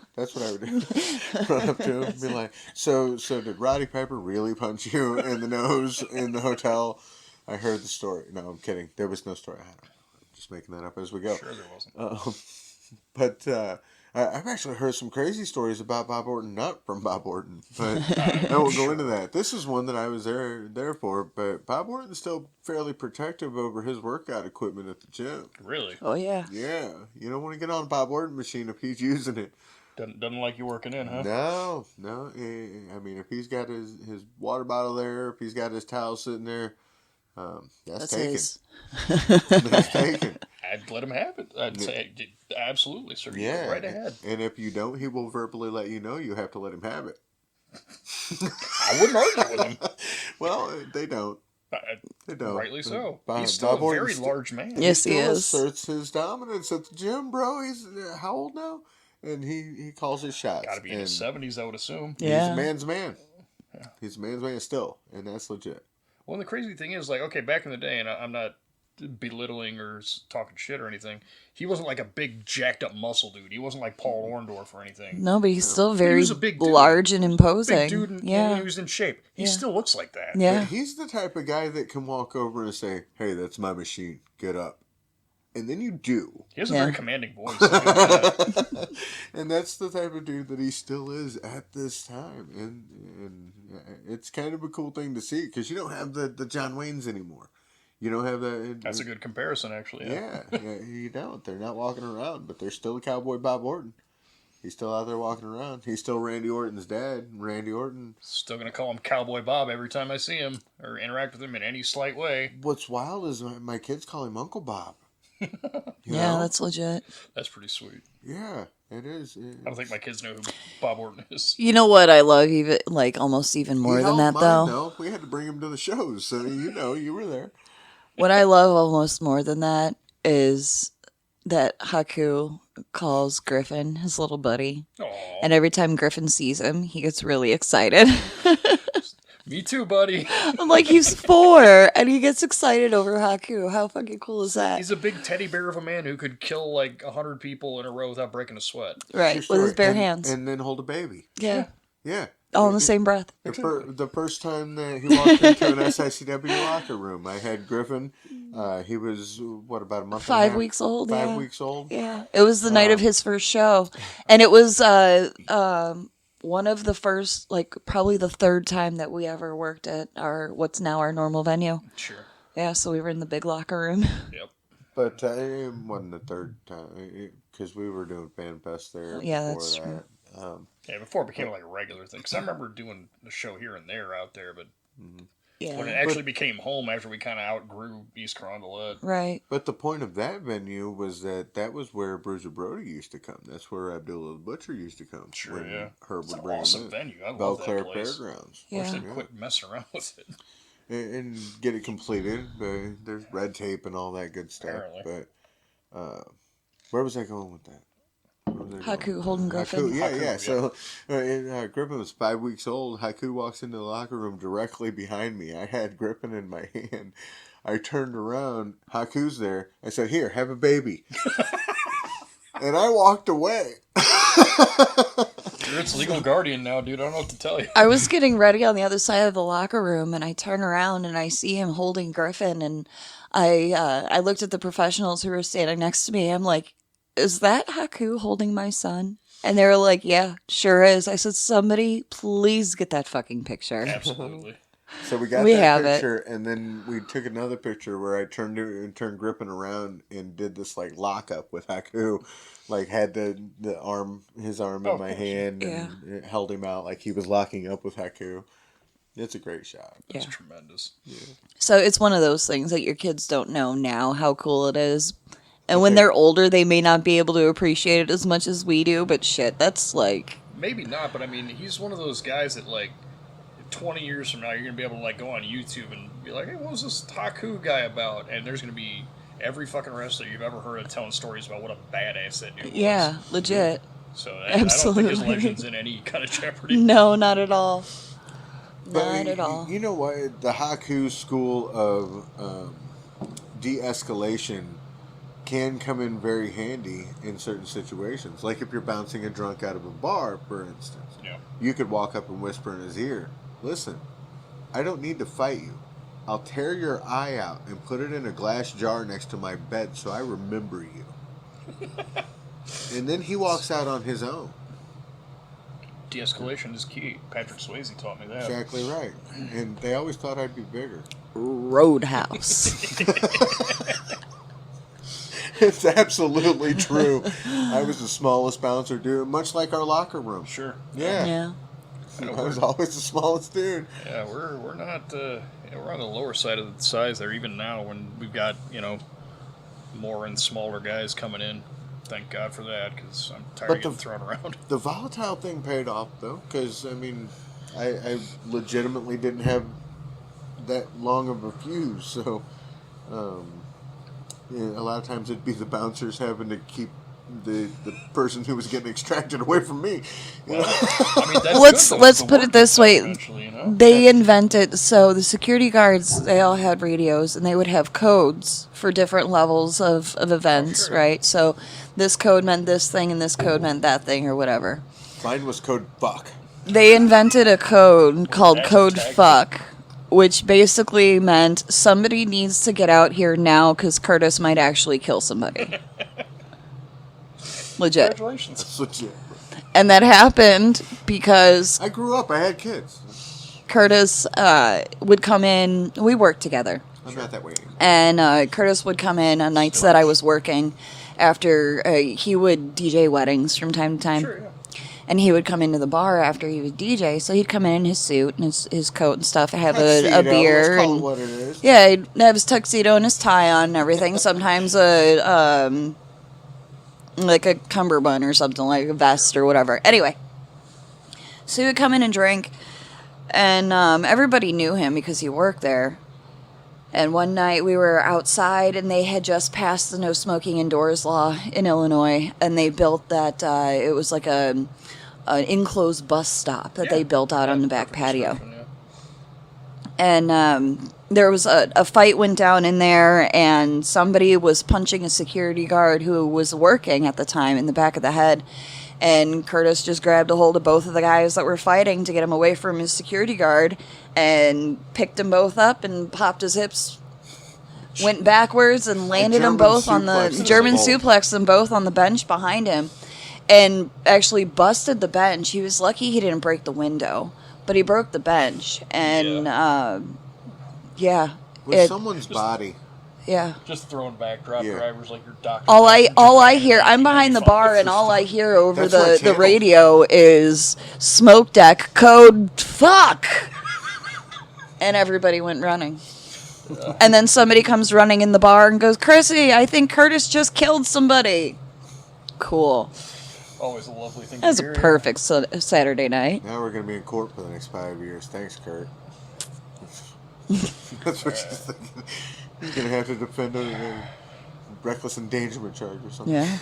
Run up to him and be like, so did Roddy Piper really punch you in the nose in the hotel? I heard the story. No, I'm kidding. There was no story. I don't know. just making that up as we go. Sure, there wasn't. But I've actually heard some crazy stories about Bob Orton, not from Bob Orton, but I won't go into that. This is one that I was there for, but Bob Orton's still fairly protective over his workout equipment at the gym. Really? Oh, yeah. Yeah, you don't want to get on a Bob Orton machine if he's using it. Doesn't like you working in, huh? No. I mean, if he's got his water bottle there, if he's got his towel sitting there, that's taken. His. That's taken. I'd let him have it. I'd say, absolutely, sir. Yeah. Go right ahead. And if you don't, he will verbally let you know you have to let him have it. I wouldn't argue with him. Well, they don't. They don't. Rightly so. Bob, He's still a very large man. Yes, he still is. asserts his dominance at the gym, bro. He's how old now? And he calls his shots. Got to be in his 70s, I would assume. Yeah. He's a man's man. Yeah. He's a man's man still, and that's legit. Well, the crazy thing is, like, okay, back in the day, and I'm not belittling or talking shit or anything, he wasn't like a big jacked up muscle dude. He wasn't like Paul Orndorff or anything. No, but he's still very was a big dude. large and imposing. Big dude, and yeah. he was in shape. He still looks like that. Yeah. But he's the type of guy that can walk over and say, "Hey, that's my machine. Get up." And then you do. He has a very commanding voice. And that's the type of dude that he still is at this time. And it's kind of a cool thing to see because you don't have the John Waynes anymore. You don't have that. That's a good comparison, actually. Yeah, you don't. They're not walking around, but they're still Cowboy Bob Orton. He's still out there walking around. He's still Randy Orton's dad. Randy Orton. Still going to call him Cowboy Bob every time I see him or interact with him in any slight way. What's wild is my kids call him Uncle Bob. Yeah, that's legit. That's pretty sweet. Yeah, it is. I don't think my kids know who Bob Orton is. You know what I love even like almost even more than that though? No, we had to bring him to the shows, so you were there. What I love almost more than that is that Haku calls Griffin his little buddy. Aww. And every time Griffin sees him, he gets really excited. Me too, buddy. I'm like, he's 4, and he gets excited over Haku. How fucking cool is that? He's a big teddy bear of a man who could kill like 100 people in a row without breaking a sweat. Right, with his bare hands. And then hold a baby. Yeah. Yeah. All in the same breath. The first time that he walked into an SICW locker room, I had Griffin. He was, about a month 5 and a half? weeks old, 5 weeks old? Yeah. It was the night of his first show. And it was one of the first, like, probably the third time that we ever worked at what's now our normal venue. Sure. Yeah, so we were in the big locker room. Yep. But it wasn't the third time, because we were doing Fan Fest there. Yeah, that's that. true. Yeah, before it became like a regular thing. Because I remember doing the show here and there out there, but Yeah. when it actually became home after we kind of outgrew East Carondelet. Right. But the point of that venue was that was where Bruiser Brody used to come. That's where Abdullah the Butcher used to come. Sure, yeah. Herb It's would an bring awesome him in. venue. I love Belclair that place. Fairgrounds. I wish Yeah. they'd quit messing around with it. And get it completed. But there's red tape and all that good stuff. Apparently. But where was I going with that? Haku holding Griffin. Haku, yeah. yeah. So Griffin was 5 weeks old. Haku walks into the locker room directly behind me. I had Griffin in my hand. I turned around. Haku's there. I said, "Here, have a baby." And I walked away. You're its legal guardian now, dude. I don't know what to tell you. I was getting ready on the other side of the locker room, and I turn around and I see him holding Griffin, and I looked at the professionals who were standing next to me. I'm like, "Is that Haku holding my son?" And they were like, "Yeah, sure is." I said, "Somebody please get that fucking picture." Absolutely. So we got that picture, and then we took another picture where I turned Griffin around and did this like lockup with Haku, like had his arm in my hand and it held him out like he was locking up with Haku. It's a great shot. That's tremendous. Yeah. So it's one of those things that your kids don't know now how cool it is. And when they're older, they may not be able to appreciate it as much as we do, but shit, that's like... Maybe not, but I mean, he's one of those guys that, like, 20 years from now, you're going to be able to, like, go on YouTube and be like, "Hey, what was this Haku guy about?" And there's going to be every fucking wrestler you've ever heard of telling stories about what a badass that dude was. Yeah, legit. So Absolutely. I don't think his legend's in any kind of jeopardy. No, not at all. But Not at all. You know what? The Haku school of de-escalation can come in very handy in certain situations. Like if you're bouncing a drunk out of a bar, for instance. Yeah. You could walk up and whisper in his ear, "Listen, I don't need to fight you. I'll tear your eye out and put it in a glass jar next to my bed so I remember you. And then he walks out on his own. De-escalation is key. Patrick Swayze taught me that. Exactly right. And they always thought I'd be bigger. Roadhouse. It's absolutely true. I was the smallest bouncer dude, much like our locker room. Sure. Yeah. Yeah. I was always the smallest dude. Yeah, we're not we're on the lower side of the size there even now when we've got more and smaller guys coming in. Thank God for that because I'm tired of getting thrown around. The Volatile thing paid off though, because I mean, I legitimately didn't have that long of a fuse, so a lot of times it'd be the bouncers having to keep the person who was getting extracted away from me. Well, I mean, that's let's put it this way. They That's- invented, so the security guards, they all had radios, and they would have codes for different levels of events, sure. right? So this code meant this thing, and this code meant that thing, or whatever. Mine was code fuck. They invented a code called That's Code tag. Fuck, which basically meant somebody needs to get out here now because Curtis might actually kill somebody. Legit. Congratulations. That's legit. And that happened because I grew up. I had kids. Curtis would come in. We worked together. I'm not that way anymore. And Curtis would come in on nights that I was working after he would DJ weddings from time to time. Sure, yeah. And he would come into the bar after he would DJ. So he'd come in his suit and his coat and stuff, have a Tuxedo, beer. let's call And, it what it is. yeah, he'd have his tuxedo and his tie on and everything. Sometimes like a cummerbund or something, like a vest or whatever. Anyway, so he would come in and drink. And everybody knew him because he worked there. And one night we were outside and they had just passed the no smoking indoors law in Illinois. And they built that, it was like an enclosed bus stop that they built out on the back patio. And there was a fight went down in there and somebody was punching a security guard who was working at the time in the back of the head. And Curtis just grabbed a hold of both of the guys that were fighting to get him away from his security guard and picked them both up and popped his hips, went backwards and landed them both on the German suplex them both on the bench behind him and actually busted the bench. He was lucky he didn't break the window, but he broke the bench. And With someone's body. Yeah. Just throwing backdrop drivers like your doctor. All I hear, I'm behind the bar, and all I hear over the radio is smoke deck code fuck, and everybody went running. And then somebody comes running in the bar and goes, Chrissi, I think Curtis just killed somebody. Cool. Always a lovely thing That was to a hear. perfect Saturday night. Now we're going to be in court for the next 5 years. Thanks, Kurt. That's what she's thinking. He's going to have to defend a reckless endangerment charge or something. Yeah.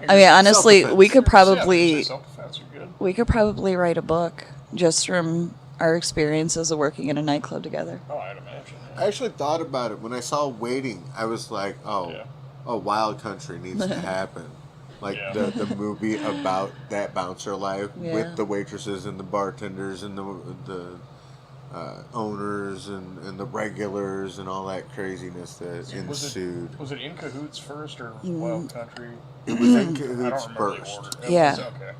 I mean, honestly, we could Self-defense are good. write a book just from our experiences of working in a nightclub together. Oh, I'd imagine. I actually thought about it. When I saw Waiting, I was like, Wild Country needs to happen. Like the movie about that bouncer life with the waitresses and the bartenders and the owners and the regulars and all that craziness that ensued. Was it In Cahoots first or Wild Country? It was In I Cahoots don't remember first. the order. Yeah. Okay.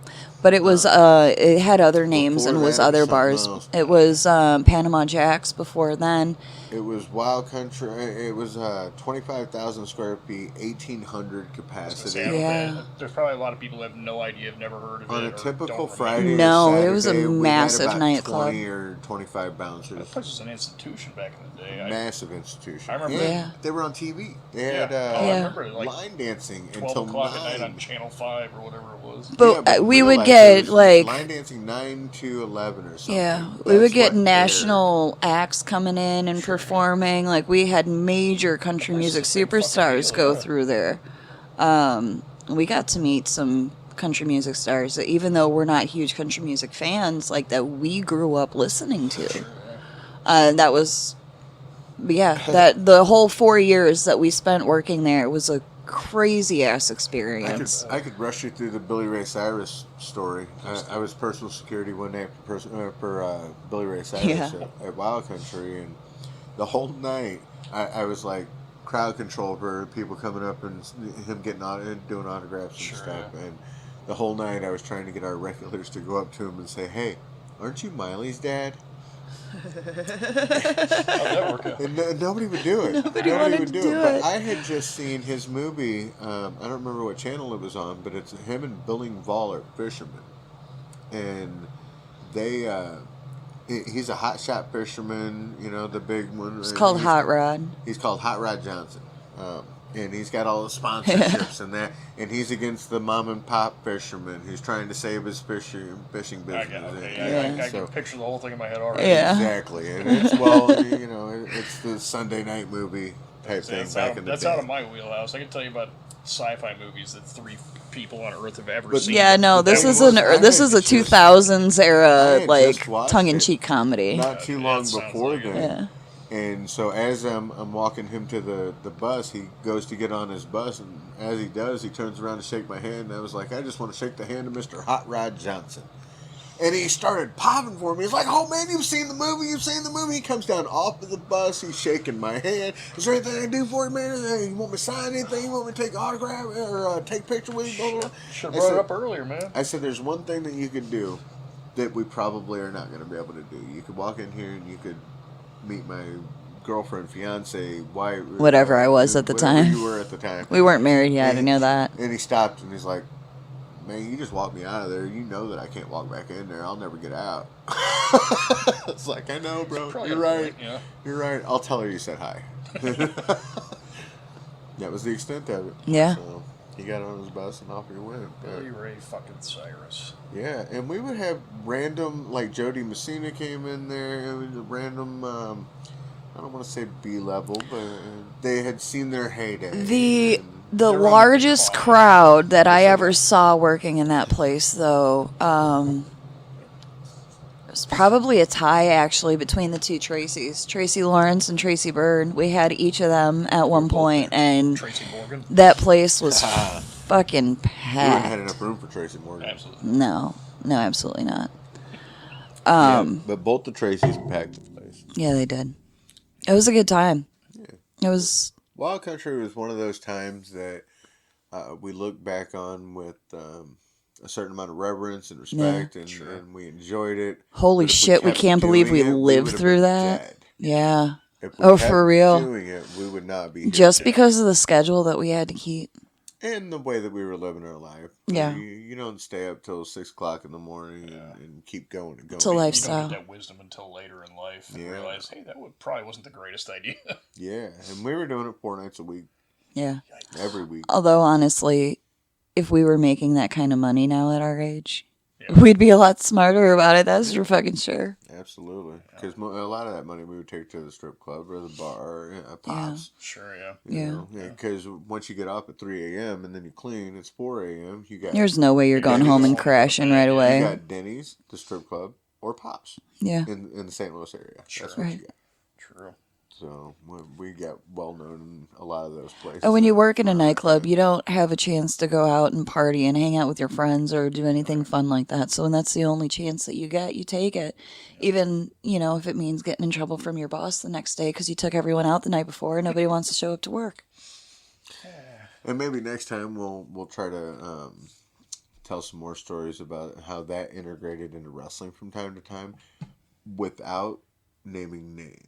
But it was it had other names Before and was that, it other was bars. something else. It was Panama Jacks before then. It was Wild Country. It was 25,000 square feet, 1,800 capacity. Yeah. There's probably a lot of people that have no idea, have never heard of it. On a or typical don't remember. Friday No, or it was a Saturday, we had massive about nightclub. 20 or 25 bouncers. That place was an institution back in the day. Massive institution. I remember Yeah. They were on TV. They had I remember like line dancing 12 until o'clock 9. at night on Channel 5 or whatever it was. But we would realize get, it was like- line dancing 9 to 11 or something. Yeah, we would That's get what national acts coming in and performing. Like we had major country music superstars go through there. We got to meet some country music stars that, even though we're not huge country music fans, like that we grew up listening to. That was, that the whole 4 years that we spent working there was a crazy ass experience. I could rush you through the Billy Ray Cyrus story. I was personal security one day for Billy Ray Cyrus at Wild Country, and the whole night, I was like crowd control for people coming up and him getting on and doing autographs and stuff. Yeah. And the whole night, I was trying to get our regulars to go up to him and say, "Hey, aren't you Miley's dad?" How'd that work out? And nobody would do it. Nobody wanted would to do do it. But it. I had just seen his movie. I don't remember what channel it was on, but it's him and Billy Volatile, fishermen, and they. He's a hot shot fisherman, you know, the big one. It's called Hot Rod. He's called Hot Rod Johnson. And he's got all the sponsorships and that. And he's against the mom and pop fisherman who's trying to save his fishing business. I can picture the whole thing in my head already. Yeah. Exactly. And it's, well, you know, it's the Sunday night movie type thing back in the day. That's out of my wheelhouse. I can tell you about sci-fi movies that 3 people on Earth have ever seen. Yeah, no, this is a 2000s era like tongue-in-cheek comedy. Not too long before like then. Yeah. And so as I'm walking him to the bus, he goes to get on his bus, and as he does, he turns around to shake my hand, and I was like, I just want to shake the hand of Mr. Hot Rod Johnson. And he started popping for me. He's like, oh, man, you've seen the movie. He comes down off of the bus. He's shaking my hand. Is there anything I can do for you, man? You want me to sign anything? You want me to take an autograph or take a picture with you? Blah, blah, blah. Should have brought it up earlier, man. I said, there's one thing that you could do that we probably are not going to be able to do. You could walk in here and you could meet my girlfriend, fiance, wife. Whatever I was at the time. You were at the time. We weren't married yet, I know that. And he stopped and he's like, man, you just walked me out of there. You know that I can't walk back in there. I'll never get out. It's like, I know, bro. You're right. Yeah. You're right. I'll tell her you said hi. That was the extent of it. Yeah. So he got on his bus and off he went. Billy Ray fucking Cyrus. Yeah, and we would have random, like Jody Messina came in there. It was a random, I don't want to say B-level, but they had seen their heyday. The largest crowd that I ever saw working in that place, though, was probably a tie, actually, between the two Tracys. Tracy Lawrence and Tracy Byrd. We had each of them at one point, and Tracy Morgan. that place was fucking We wouldn't packed. have had enough room for Tracy Morgan. Absolutely. No, absolutely not. Yeah, but both the Tracys packed the place. Yeah, they did. It was a good time. Yeah. It was... Wild Country was one of those times that we look back on with a certain amount of reverence and respect, and we enjoyed it. Holy shit, we can't believe we lived through that. Dead. Yeah. If we Oh, kept for real. doing it, we would not be here Just today. because of the schedule that we had to keep. And the way that we were living our life. Yeah. You don't stay up till 6 o'clock in the morning and keep going and going. It's a You lifestyle. don't get that wisdom until later in life and realize, hey, that probably wasn't the greatest idea. Yeah, and we were doing it 4 nights a week, Yeah. every week. Although, honestly, if we were making that kind of money now at our age, we'd be a lot smarter about it. That's for fucking sure. Absolutely. Because a lot of that money we would take to the strip club or the bar, Pops. Sure, yeah. Yeah. Because once you get off at 3 a.m. and then you clean, it's 4 a.m. You got There's no way you're going home and crashing right you away. got Denny's, the strip club, or Pops Yeah. in the St. Louis area. Sure. That's what you Right. got. True. So we got well known in a lot of those places. And when you work in a nightclub, you don't have a chance to go out and party and hang out with your friends or do anything fun like that. So when that's the only chance that you get, you take it. Even, if it means getting in trouble from your boss the next day because you took everyone out the night before and nobody wants to show up to work. And maybe next time we'll try to tell some more stories about how that integrated into wrestling from time to time without naming names.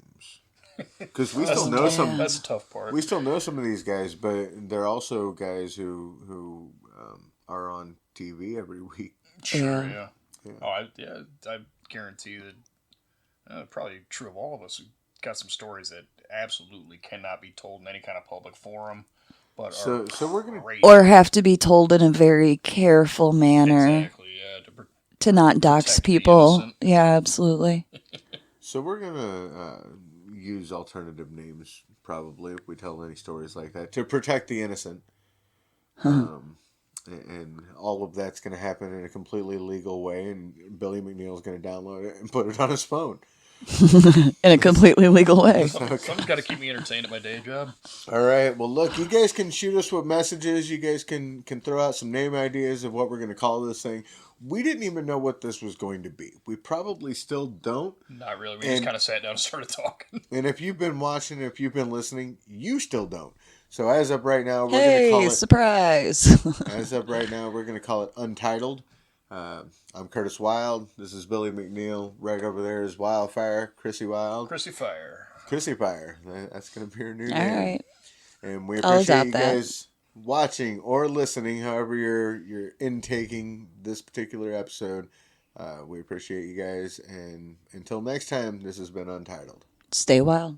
Because we still know some. That's the tough part. We still know some of these guys, but they're also guys who are on TV every week. Sure, Yeah. yeah. Oh, I guarantee that probably true of all of us. Who got some stories that absolutely cannot be told in any kind of public forum, but So we're gonna great. Or have to be told in a very careful manner Exactly, yeah. to not dox protect the people. innocent. Yeah, absolutely. So we're gonna use alternative names probably if we tell any stories like that to protect the innocent. And all of that's going to happen in a completely legal way, and Billy McNeil's going to download it and put it on his phone. in a completely legal way. Something's got to keep me entertained at my day job. All right. Well, look, you guys can shoot us with messages. You guys can throw out some name ideas of what we're going to call this thing. We didn't even know what this was going to be. We probably still don't. Not really. We just kind of sat down and started talking. And if you've been watching, if you've been listening, you still don't. So as of right now, we're going to call it... surprise! As of right now, we're going to call it Untitled. I'm Curtis Wylde. This is Billy McNeil. Right over there is WyldeFyre, Chrissi Wylde. ChrissiFyre. That's going to be her new All name. right. And we appreciate you guys watching or listening, however you're intaking this particular episode. We appreciate you guys. And until next time, this has been Untitled. Stay wild.